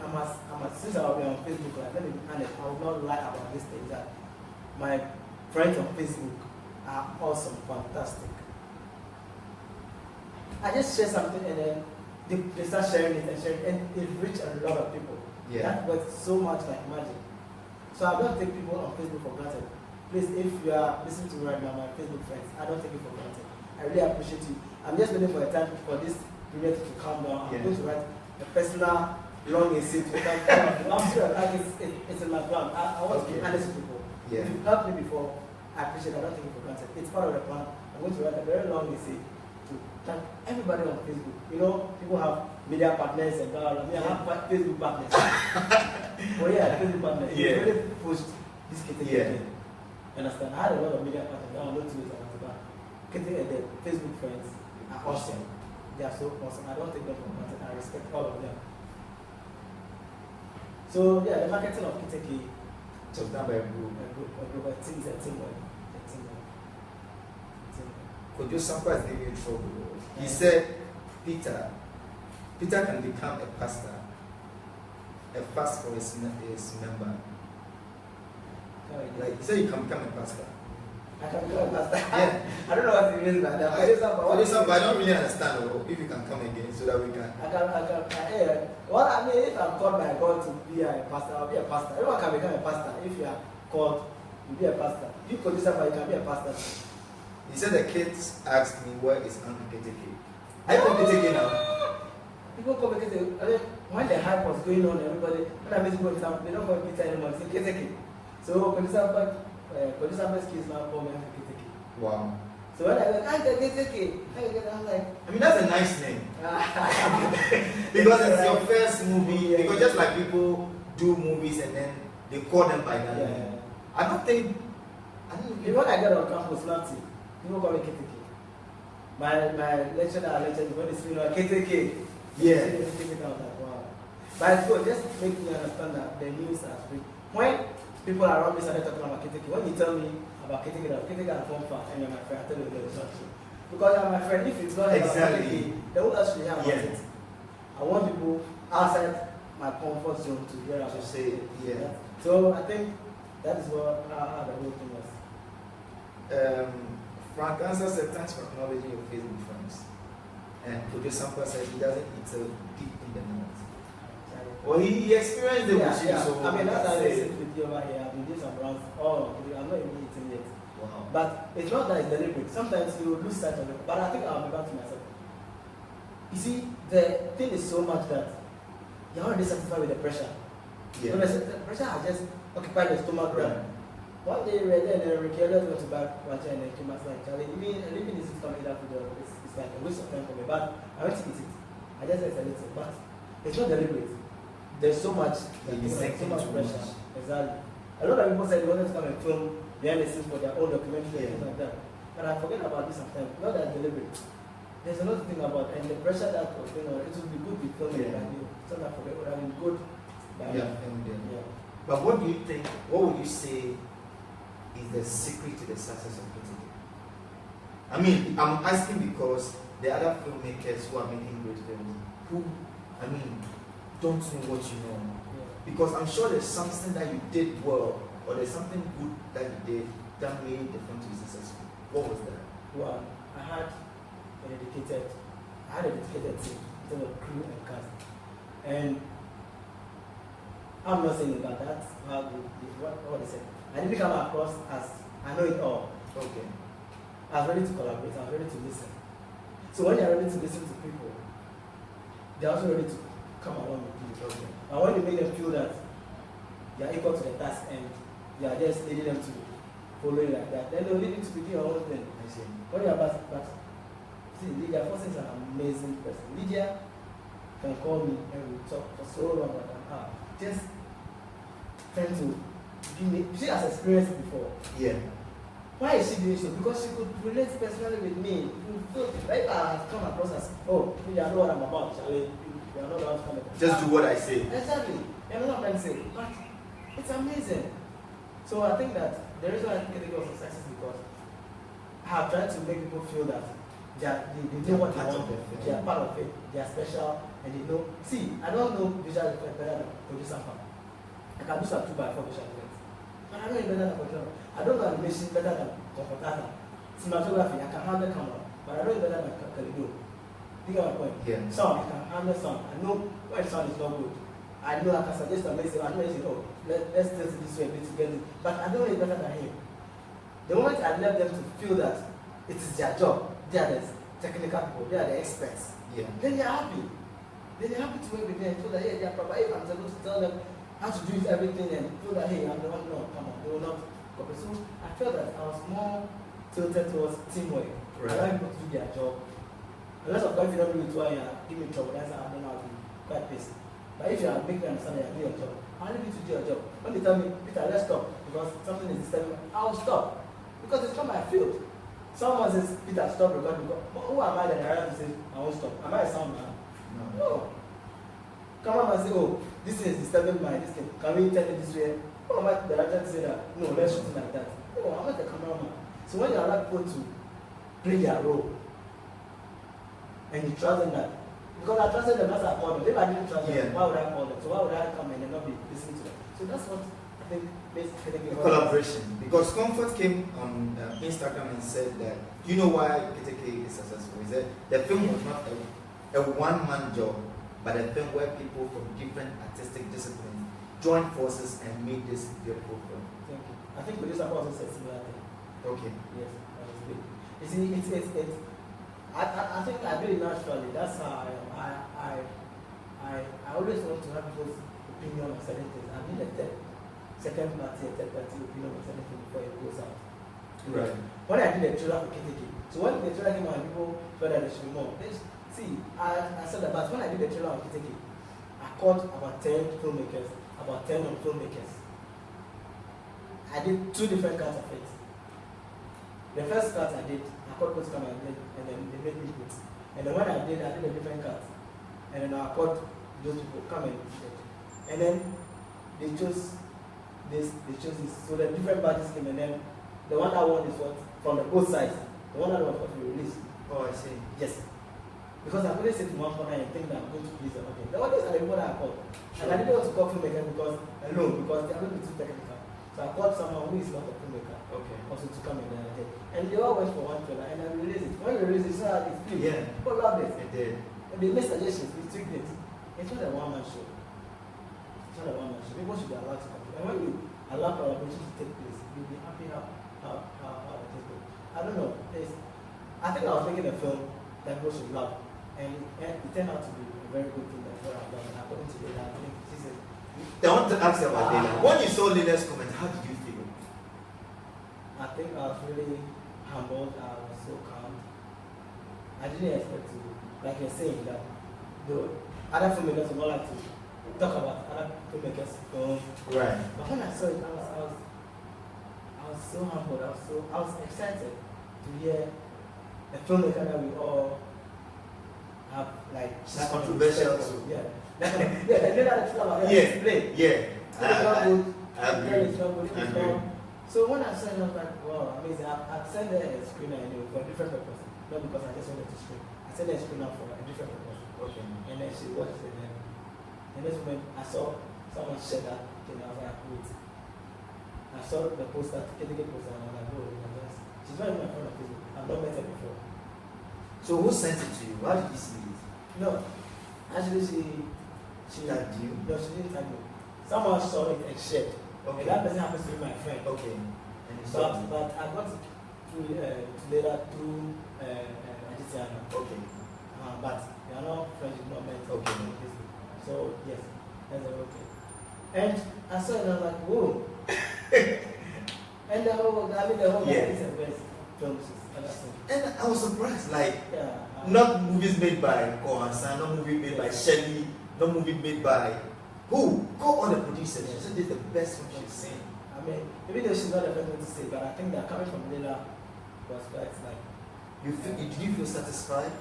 since I'll be on Facebook, like, let me be honest, I will not lie about this thing that my friends on Facebook are awesome, fantastic. I just share something and then they start sharing it and it reaches a lot of people. Yeah. That works so much like magic. So I don't take people on Facebook for granted. Please, if you are listening to me right now, my Facebook friends, I don't take it for granted. I really appreciate you. I'm just waiting for a time for this period to calm down. I'm going to write a personal long essay to I'm sure it's in my plan. I want to be honest with people. Yeah. If you've helped me before, I appreciate it. I don't take it for granted. It's part of the plan. I'm going to write a very long essay to thank everybody on Facebook. You know, people have media partners and blah, blah, blah. I have Facebook partners. Facebook partners. Yeah. They really pushed this Keteke thing. Understand? I had a lot of media partners. I don't know to it. The Facebook friends are awesome. They are so awesome. I don't take them for granted. I respect all of them. So yeah, the marketing of Keteke So done by a group. A teamwork. Kojo Sampa is giving you trouble. He said, Peter can become a pastor. A fast for his member. Like he said, you can become a pastor. I can become a pastor. Yeah. I don't know what it means by that. Kojo Sampa, I don't really understand if you can come again so that we can. Well, I mean, if I'm called by God to be a pastor, I'll be a pastor. Everyone can become a pastor if you are called to be a pastor. You producer, but you can be a pastor. He said the kids asked me where is Uncle Keteke. I know Keteke now. People call me Keteke. I mean, when the hype was going on, everybody, when I meet people, they don't call me Peter anymore. They say Keteke. So producer kids now call me Uncle Keteke. Wow. So when I go, Uncle Keteke, I'm like, I mean, that's a nice name. Because it's your first movie. Because just like people do movies and then they call them by that name. I don't think. Even when I get on campus, nothing. People call me Keteke. My lecturer when they see me, Keteke. Yeah. I was like, wow. But it's good, just make me understand that the news has been. When people around me started talking about Keteke, when you tell me about Keteke, Keteke are from far, and you're my friend, I tell you it's not true. Because you're my friend, if it's not exactly. Keteke, they won't actually hear about it. I want people outside my comfort zone to hear about to say, yeah. So I think that is how the whole thing was. Frank Answer said, thanks for acknowledging your Facebook friends. And producer Sampa said he doesn't eat so deep in the night. Well, he experienced it with you, so I mean, that's how I sit with you over here. I've been doing some rounds. I'm not even eating yet. Wow. But it's not that it's deliberate. Sometimes you lose sight of it. But I think I'll be back to myself. You see, the thing is so much that you're already satisfied with the pressure. Yeah. So the pressure has just occupied the stomach. Right. One day we were there and Ricky went to back watch and then came out like, Charlie, even this is coming up with it's like a waste of time for me. But I went to eat it. I just ate a little, but it's not deliberate. There's so much pressure. Exactly. A lot of people said they wanted to come and film behind the scenes for their own documentary and things like that. But I forget about this sometimes. Not that deliberate. There's another thing about and the pressure that was going on. It would be good to film it by you. So that forget what I mean good. Yeah. But what do you think? What would you say is the secret to the success of Keteke? I mean, I'm asking because there are other filmmakers who are making great films who, I mean, don't know what you know. Yeah. Because I'm sure there's something that you did well, or there's something good that you did that made the film to be successful. What was that? Well, I had a dedicated team in terms of crew and cast. And I'm not saying about that, what they said. I didn't come across as I know it all. Okay. I was ready to collaborate, I was ready to listen. So when you're ready to listen to people, they're also ready to come along with you. Okay. And when you make them feel that you're equal to the task and you are just leading them to follow you like that, then they'll lead you to begin your own thing. I see. When you're but see, Lydia Foster is an amazing person. Lydia can call me and we talk for so long about an hour. Just trying to give me, she has experienced it before. Yeah. Why is she doing so? Because she could relate personally with me. If I have come across as, oh, you know what I'm about, Charlie. You are not allowed to come across. Just do what I say. Exactly. You know what I'm saying? But it's amazing. So I think that the reason I think it was success is because I have tried to make people feel that they know what they want. They are part of it. They are special. And they know. See, I don't know visual effects better than producer. I can do some 2x4 visual effects. But I know it better than controller. I don't know animation better than computer. Cinematography, I can handle camera. But I know it better than Kalido. You get my point? Yeah. Sound, I can handle sound. I know when sound is not good. I know I can suggest a message. I know I say, oh, let's test it this way, let's get it. But I don't know it better than him. The moment I left them to feel that it is their job, they are the technical people, they are the experts. Yeah. Then they're happy. Then they're happy to work with me and feel that, hey, they are proper. If I'm able to tell them how to do everything and feel that, hey, I'm the one, no, come on, they will not cooperate. So I felt that I was more tilted towards teamwork. Right. I like people to do their job. Unless of course if you don't do it well, you give me trouble, that's how I don't know how to be quite pissed. But if you are making them understand that you do your job, I'll leave you to do your job. When they tell me, Peter, let's stop because something is disturbing me, I'll stop. Because it's not my field. Someone says, Peter, stop recording. Who am I that I have to say, I won't stop? Am I a sound man? No. Come on and say, oh, this is disturbing my this thing. Can we tell it this way? Who am I the director to say that? No, let's shoot it like that. No, I'm not the cameraman. So when you allow people to play their role, and you trust them that, because I trusted them, that's why I called them. If I didn't trust them, why would I call them? So why would I come and not be listening to them? So that's what I think basically collaboration. Because Comfort came on Instagram and said that, you know why Keteke is successful? He said the film was not a one-man job. but a film where people from different artistic disciplines joined forces and made this beautiful film. Thank you. I think producer also said similar thing. Okay. Yes, that was great. You see, it's I think I do it naturally. That's how I am. I always want to have people's opinion on certain things. I need a second party opinion on certain things before it goes out. Right. When I did the trailer for Keteke, so when the trailer came out, people felt that there should be more. See, I said that, but when I did the trailer for Keteke, I called about 10 filmmakers, about 10 non-filmmakers. I did 2 different cuts of it. The first cut I did, I called those come and then they made me put. And then when I did a different cut. And then I called those people come and then they chose this. So the different parties came, and then the one I won is what from the both sides. The one I won what we released. Oh, I see. Yes. Because I couldn't sit in one corner and think that I'm going to please them. Okay. The others are the people that I called. Sure. And I didn't want to call filmmakers because they are going to be too technical. So I called someone who is not a filmmaker. Okay. Also to come in there. And they all went for one trailer, and I released it. When we released it, so it's free. Yeah. People loved it. It did. And they made suggestions, we tweaked it. It's not a one-man show. It's not a one-man show. People should be allowed to come. And when you allow collaboration to take place, you'll be happy how it is going. I don't know. I think I was making a film that people should love. And it turned out to be a very good thing that what I've done. And according to Leila, I think she said. I want to ask you about Leila. When you saw Leila's comment, how did you feel? I think I was really humbled. I was so calm. I didn't expect to, like you're saying, that the other filmmakers would not like to talk about other filmmakers' film. Right. But when I saw it, I was so humbled. I was excited to hear a filmmaker that we all have like. She's controversial too. Yeah. Yeah. Yeah. It's not good. So when I saw it, I was like, wow, amazing. I've sent her a screener anyway for a different purpose. Not because I just wanted to screen. I sent her a screener for a different purpose. Okay. And then she watched it, and this moment I saw someone share that, and I was like, wait. I saw the poster, Keteke poster, and I was like, oh, she's not even my friend on Facebook. I've not met her before. So who sent it to you? How did you see it? No. Actually, she tagged you? No, she didn't tag me. Someone saw it and shared. Okay. And that person happens to be my friend. Okay. And but I got it through Leila through Aditiana. Okay. But they are not friends, not meant. Okay. So yes, that's okay. And I saw it and I was like, whoa. And the whole is the best films. And I was surprised, like yeah, not movies made by Kohansan, not movie made by Shelly, not movie made by who? Go on the producers. She said this is the best film she's seen. I mean, even though she's not the first one to say, but I think that coming from Leila was quite like. Did you feel satisfied?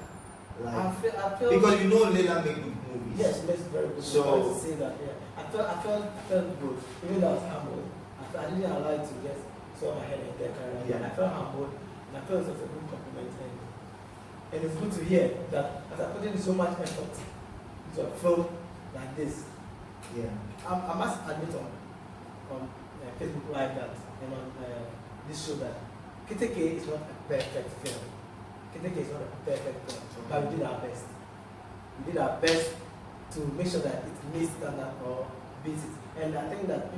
Like, I feel because you know Leila make good movies. Yes, she makes very good movies. So to say that, yeah. I felt good. Even though I was humbled, I didn't allow it to just swallow my head and get carried away. Yeah. I felt humbled, and I felt it was a good compliment. And it's good to hear that as I put in so much effort into a film like this. Yeah. I must admit on Facebook Live that and on this show that Keteke is not a perfect film. Keteke is not a perfect film, but we did our best. We did our best to make sure that it meets standard or beats it. And I think that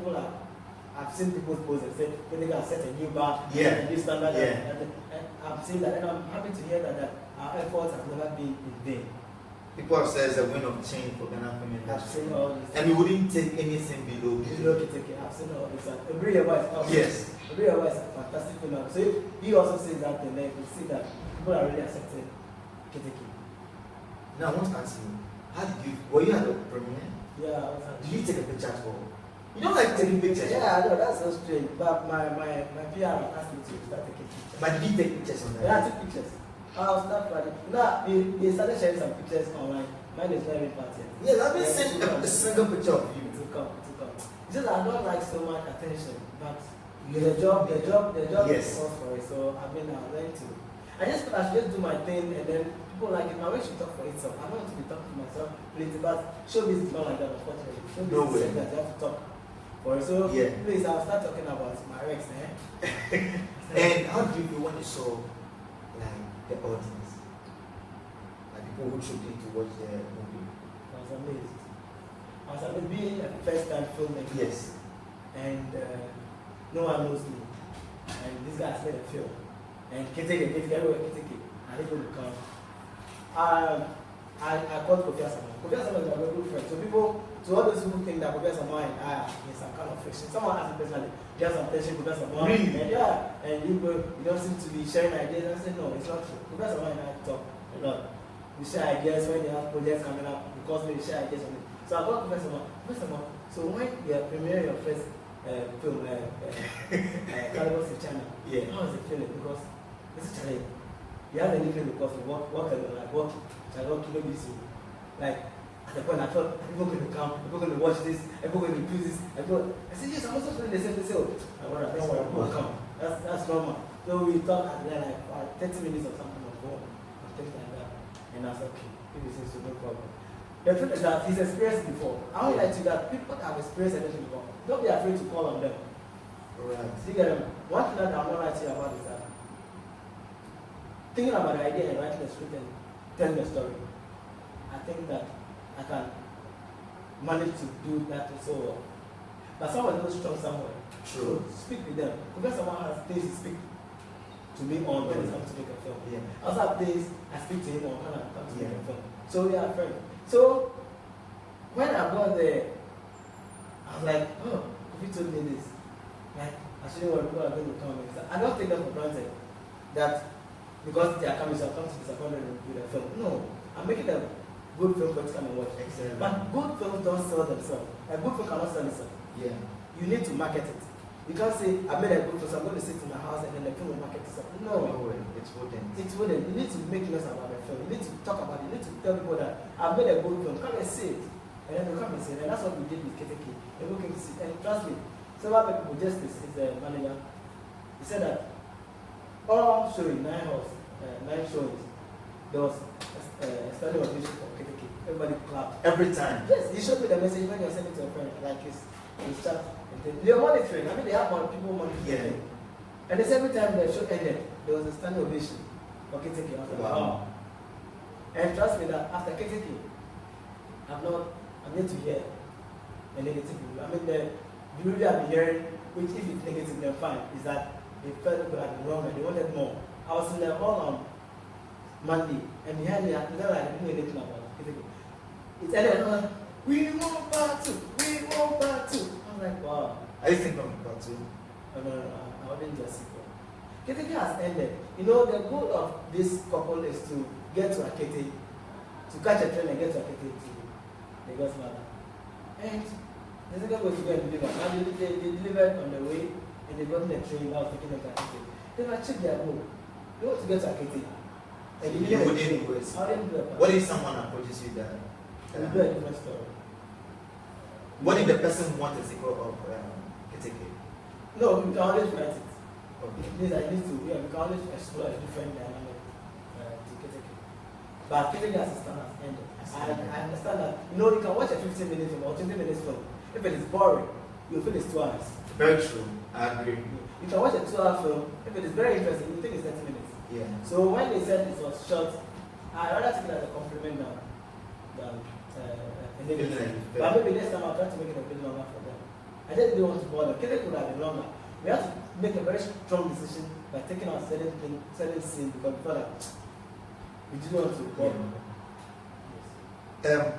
I've seen people post and say Keteke has set a new bar, a new standard. Yeah. And I'm saying that, and I'm happy to hear that our efforts have never been in vain. People have said it's a win of change for Ghana film industry. I've seen all this. And we wouldn't take anything below Keteke. I've seen all this. Every year was yes. Every year was a fantastic film. So if he also says that, then you see that people are really accepting Keteke. Now I want to ask you, were you at the premiere? Yeah, I was at. Did you take a picture at all? You don't like taking pictures? Yeah, I know, that's so strange. But my PR asked me to start taking pictures. But did you take pictures on that? Yeah, I took pictures. I was not ready. No, they started sharing some pictures online. Mine is not even part yet. Yes, I've been seeing a single picture of you. It will come. It's just I don't like so much attention, but the job yes. calls for it. So I mean, I'm learning to. I should just do my thing, and then people like it. My way should talk for itself. I don't want to be talking to myself later, but showbiz is not like that, unfortunately. Showbiz No is way. that you have to talk for it. So yeah. Please, I'll start talking about my ex, And how do you feel when you saw like the audience, like people who tuned in to watch the movie? was amazed. I was amazed being a first-time filmmaker. Yes. And no one knows me. And this guy has made a film. And Keteke, everywhere Keteke. And people will come. I called Kofi Asama. Kofi Asama is my very good friend. So people, to all those people think that Kofi Asama and I are in some kind of friction. Someone asked me personally, there's some tension Kofi Asama. Really? And yeah, and you don't seem to be sharing ideas. I said, no, it's not true. Kofi Asama and I talk a lot. We share ideas when they have projects coming up, because we share ideas on it. So I got Kofi Asama. So when you are premiering your first film, Calibre in China, Yeah. how was it feeling? Because it's a challenge. You have a nickname because you work like working. So I don't keep busy. Like at the point I thought people going to come, people going to watch this, people going to do this. I said yes, I'm also feeling the same thing. So I want to people come. That's normal. So we talked and then like 30 minutes or something on phone and things like that. And I said, okay, if it seems to no problem. The truth is that he's experienced before. I would like to that people that have experienced anything before. Don't be afraid to call on them. Right. See, one thing that I'm not writing about is that thinking about the idea and writing the script and telling the story, I think that I can manage to do that so well. But someone knows strong somewhere. True. So speak with them. Because someone has things to speak to me on when it comes to make a film. Yeah. I also have things I speak to him on when it comes to make a film. So we are friends. So when I got there, I was like, oh, if you told me this, like I shouldn't want people are going to come in. I don't take them for granted that because they are coming, so I'll come to disappointed with a film. No, I'm making a good film for you to come and watch. Excellent. But good films don't sell themselves. A good film cannot sell itself. Yeah. You need to market it. You can't say, I made a good film, so I'm going to sit in my house and then the film will market itself. No. No way. It's wooden. It's wooden. You need to make noise about the film. You need to talk about it. You need to tell people that I made a good film. Come and see it. And then they come and see it. And that's what we did with Keteke. People came to see it. And trust me, several people, Justice is the manager, he said that all showing, 9 showings, there was a standing ovation for Keteke. Everybody clapped. Every time. Yes, he showed me the message when you sent it to a friend, like his chat. They're monitoring. I mean, they have more people monitoring. Yeah. And this every time the show ended, there was a standing ovation for Keteke. I was like, wow. And trust me that after Keteke, I'm yet to hear a negative review. I mean, the review I've been hearing, which if it's negative, then fine, is that they felt people had been wrong and they wanted more. I was in the hall on Monday, and behind me, I didn't know anything about Keteke. It ended, I'm like, we want part 2, we want part 2. I'm like, wow. Are you thinking of part 2? No, I wouldn't just sequel. Keteke has ended. You know, the goal of this couple is to get to Akete, to catch a train and get to Akete to Lagos Mother. And the second was to go and deliver. Now they delivered on the way and they got in the train that was taking them to Akete. They were achieved their goal. They want to get to Akete. And they You didn't wouldn't do it. How did do that? What if someone approaches you that? We do a different story. What if the person wants a sequel of Keteke? No, we can always write it. Okay. It means I need to, we can always explore a different dynamic to Keteke. But Keteke as a stand has ended. I understand that, you know, you can watch a 15 minutes film or 20 minutes film. If it is boring, you'll feel it's 2 hours. Very true. I agree. You can watch a 2-hour film. If it is very interesting, you think it's 30 minutes. Yeah. So when they said it was short, I rather take it as a compliment than a negative. But maybe next time I'll try to make it a bit longer for them. I just didn't want to bother. Keteke could have been longer. We had to make a very strong decision by taking out certain scenes because we felt like we didn't want to bother.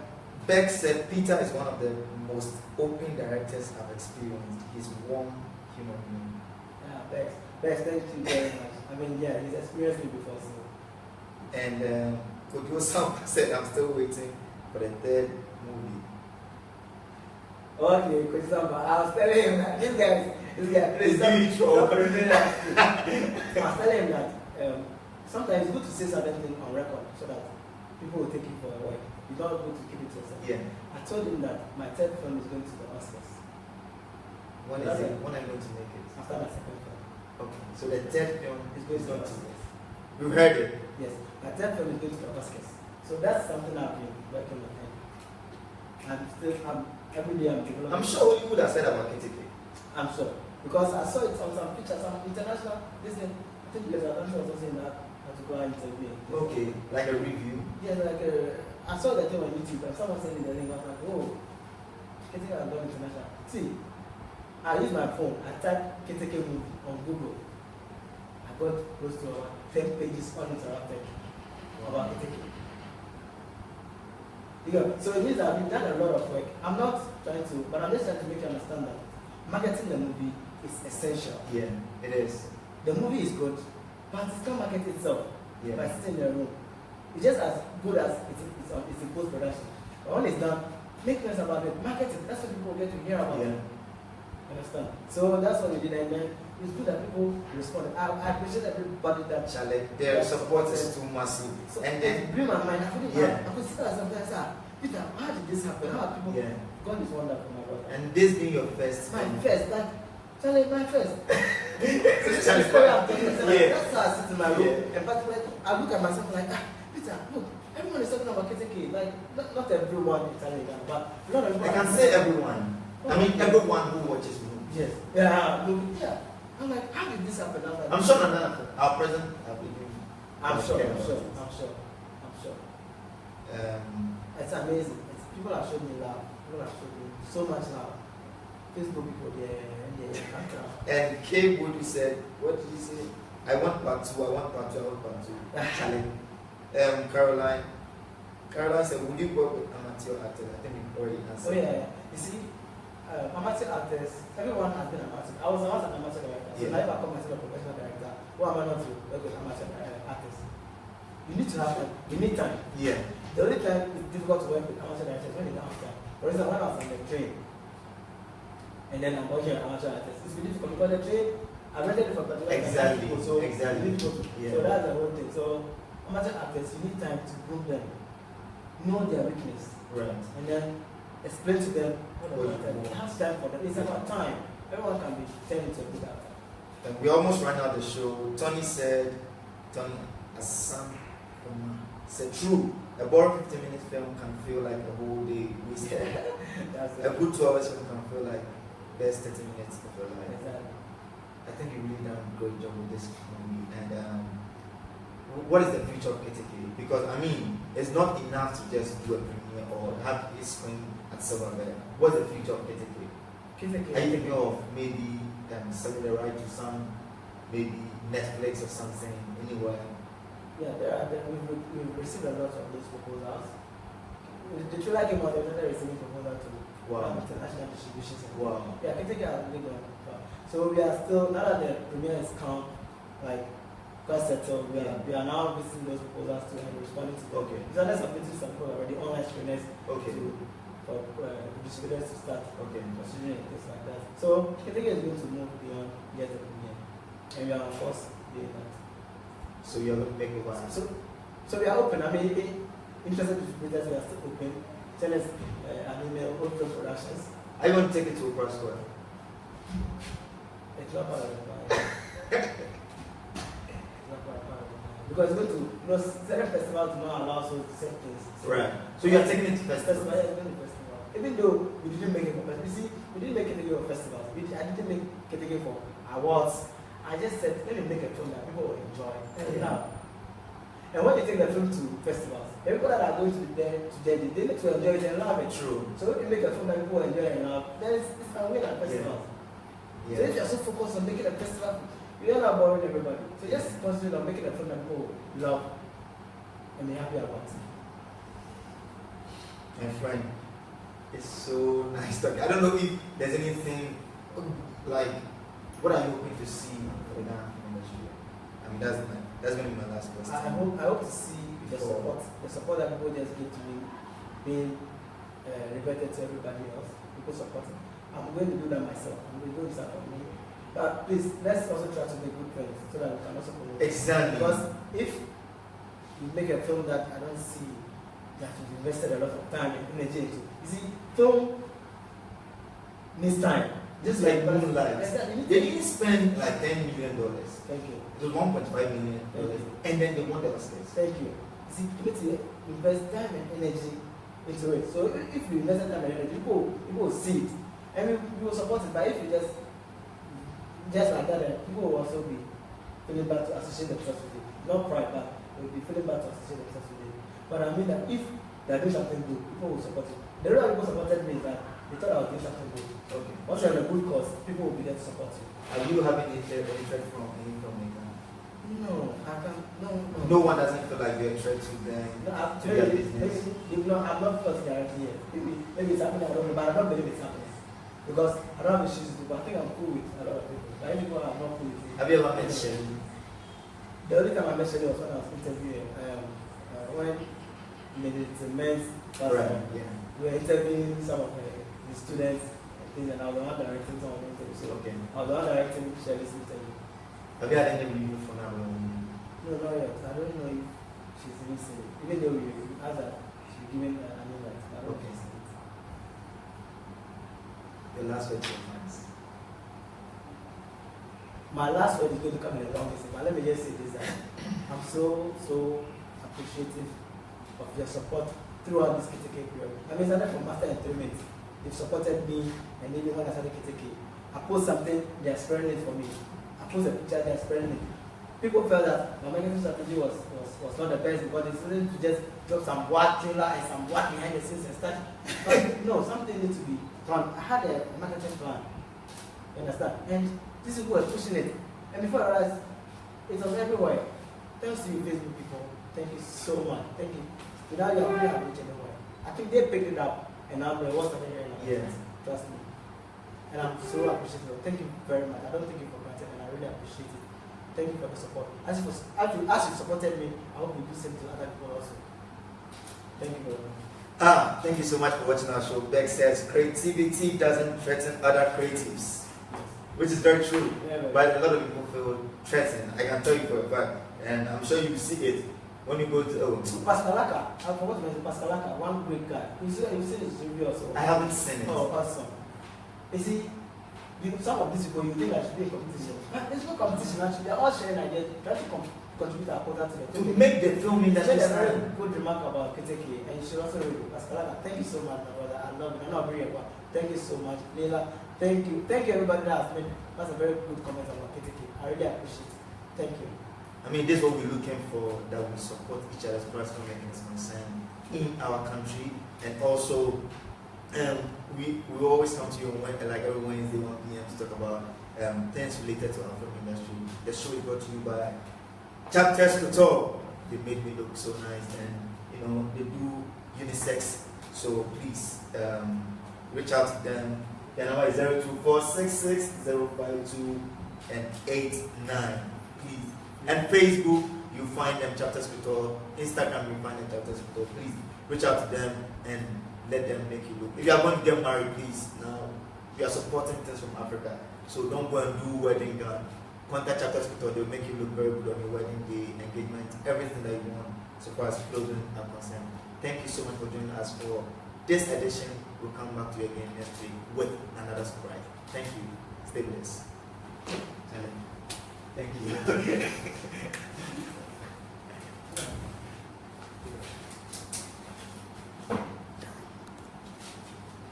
Beck said Peter is one of the most open directors I've experienced. He's warm human being. Yeah, Bex, thank you very much. I mean, yeah, he's experienced me before. So. And Kodio Sam said, I'm still waiting for the 3rd movie. Okay, Kodio Sam, I was telling him that this guy, Please do it for I was telling him that sometimes it's good to say certain things on record so that people will take it for a while. It's not good to keep it to yourself. Yeah. I told him that my 3rd film is going to the Oscars. When is it? When are you going to make it? After my 2nd film. Okay. So the 3rd film It's going to the Oscars. You heard it? Yes. My 3rd film is going to the Oscars. So that's something I've been working on. Every day I'm developing. I'm sure you would have said about Keteke. I'm sure. Because I saw it on some pictures, some international, I think there's an was also in that particular interview. Okay, like a review. Yeah, like I saw the thing on YouTube and someone said the link. I was like, oh, Keteke has gone international. See, I use my phone. I type Keteke movie on Google. I got close to about 10 pages uninterrupted about Keteke. So it means that we've done a lot of work. I'm not trying to, but I'm just trying to make you understand that marketing the movie is essential. Yeah, it is. The movie is good, but it's not market itself. Yeah. By sitting in the room. It's just as good as it's in post-production. But when it's done, make noise about it, market it. That's what people get to hear about it. Understand? So that's what we did, and then it's good that people respond. I appreciate everybody that challenge. Their support is too massive. So and then blew my mind. I could see that sometimes. Peter, how did this happen? How are people? Yeah. God is wonderful, my brother. And this being your first. My first, like Charlie, my first. Charlie, that's how I sit in my room. Yeah. And but when I look at myself like, Peter, look, everyone is talking about Keteke. Like, not everyone is telling that, but not everyone. I can say everyone. I mean, everyone who watches me. Yes. Yeah. Yeah. I'm like, how did this happen? I'm sure that our president. I'm sure. It's amazing. People have shown me love. People have shown me so much love. Facebook people, and K. Woody said, what did he say? I want part 2, I want part 2, I want part 2. Challenge. Caroline said, would you work with amateur actors? I think we already answered. Oh yeah. You see, amateur actors, everyone has been amateur. I was once an amateur director. So now if I call myself a professional director, what am I not to work with amateur artists? You need to have time. You need time. Yeah. The only time it's difficult to work with amateur directors when you don't have time. For instance, when I was on the train, and then I'm working on amateur artists, it's been difficult because the train, I rented it for particular exactly. people, so exactly. So that's the whole thing. So amateur artists, you need time to groom them, know their weakness, right, and then explain to them what they have time for them. It's about time. Everyone can be turned into a good actor. And we almost ran out the show. Tony Assam said, true. A boring 15-minute film can feel like a whole day wasted. A good 2 hours film can feel like best 30 minutes of your life. Exactly. I think you really done a great job with this movie. And what is the future of Keteke? Because I mean, it's not enough to just do a premiere or have it screen at somewhere. What's the future of Keteke? Are you thinking of maybe selling the right to some, maybe Netflix or something, anywhere? Yeah, we've received a lot of those proposals. The trailer came out, they're receiving proposals to international distribution. Wow. Yeah, Keteke has really gone far. So we are still, now that the premiere is come, like, quite settled, we are now visiting those proposals to and responding to them. Okay. So there's submitted some already online screeners for distributors to start considering things like that. So Keteke is going to move beyond yet the premiere. And we are of course doing that. So you're going to make it one. So we are open. I mean, interested distributors, we are still open. Send us an email, Open Productions. Are you going to take it to a press square? It's not part of the plan. Because it's going to, certain festivals do not allow us to set things. So right. So you are taking it to festivals? Yeah, it's going to festival. Even though we didn't make it for festivals. You see, we didn't make it for festivals. I didn't make Keteke for awards. I just said, let me make a film that people will enjoy. And when you take the film to festivals, the people that are going to be there today, they need to enjoy it and love it. True. So when you make a film that people enjoy and love, then it's a win at festivals. So if you're so focused on making a festival, you end up boring everybody. So just concentrate on making a film that people love and be happy about it. My friend, it's so nice talking. I don't know if there's anything like, what are you hoping to see for the Ghana film industry? I mean, that's going to be my last question. I hope to see the support that people just give to me being reverted to everybody else. People supporting. I'm going to do that myself. I'm going to do that for me. But please, let's also try to make good friends so that we can also promote. Exactly. Because if you make a film that I don't see that you've invested a lot of time and energy into, you see, film needs time. Just like Moonlight. Exactly. They didn't spend like $10 million. Thank you. It was $1.5 million. And then they won the Oscars. Thank you. See, you need to invest time and energy into it. So if you invest time and energy, people will see it. And we will support it. But if you just like that, people will also be feeling bad to associate themselves with it. Not pride, but they will be feeling bad to associate themselves with it. But I mean that if they are doing something good, people will support you. The reason why people supported me is that they thought I was doing something good. Okay. Once you're on a good cause, people will be there to support you. Are you having a threat from any filmmaker? No, I can't. No. No one doesn't feel like you're a threat to them. No, I'm to their business. I'm not first directly yet. Maybe it's happening, I don't know, but I don't believe it's happening. Because I don't have issues to do, but I think I'm cool with a lot of people. But if people are not cool with it. Have you ever met Shelly? The only time I met Shelly was when I was interviewing, when the men's class, Right, yeah. we were interviewing some of the students and things, and I was the one directing some of the interviews. So Okay. I was the one directing Shelly's interview. Have you had any review for now? No, not yet. I don't know if she's listening. Even though we asked her, she's giving an invite. I don't Okay. know. Your last word to your fans. My last word is going to come in a long distance, but let me just say this: that I'm so appreciative of your support throughout this Keteke period. I mean, started from Master Entertainment. They've supported me, and even when I started Keteke, I post something, they're spreading it for me. I post a picture, they're spreading it. People felt that my marketing strategy was not the best because it's willing to just drop some word trailer and some word behind the scenes and start. But no, something needs to be done. I had a marketing plan. You understand? And these people were pushing it. And before I realized, it was everywhere. Thanks to you, Facebook people. Thank you so much. Thank you. Without you, I wouldn't have reached anywhere. I think they picked it up, and now the what's happening here now. Yeah. Trust me. And I'm so appreciative. Thank you very much. I don't take it for granted, and I really appreciate it. Thank you for the support. As you supported me, I hope you do the same to other people also. Thank you very much. Thank you so much for watching our show. Beck says creativity doesn't threaten other creatives, which is very true. Yeah, but a lot of people feel threatened. I can tell you for a fact, and I'm sure you see it when you go to Pascalaka. I forgot to mention Pascalaka, one great guy. You've seen his review also. I haven't seen it. Oh, awesome. You see, some of these people, you think I should be a competition. There's no competition actually. They're all sharing ideas, trying to contribute our quota to the to make the film She industry made a very stand. good remark about Keteke, and she also wrote Pascalaka. Thank you so much, my brother. I love it. I know I'm very about. Thank you so much, Leila. Thank you everybody that has made. That's a very good comment about Keteke. I really appreciate it. Thank you. I mean, this is what we're looking for, that we support each other's personal making concern in our country, and also we always come to you on like every Wednesday 1 p.m. to talk about things related to our film industry. The show is brought to you by Chapters Couture. They made me look so nice, and they do unisex. So please reach out to them. Their number is 02466 and 89. Please. And Facebook, you find them Chapters Couture. Instagram, you find them Chapters Couture. Please reach out to them and let them make you look. If you are going to get married, please, now you are supporting things from Africa. So don't go and do wedding done. Contact Chapters Couture, they'll make you look very good on your wedding day, engagement, everything that you want so far as clothing are concerned. Thank you so much for joining us for this edition. We'll come back to you again next week with another surprise. Thank you. Stay blessed. Thank you.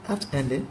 I have to end it.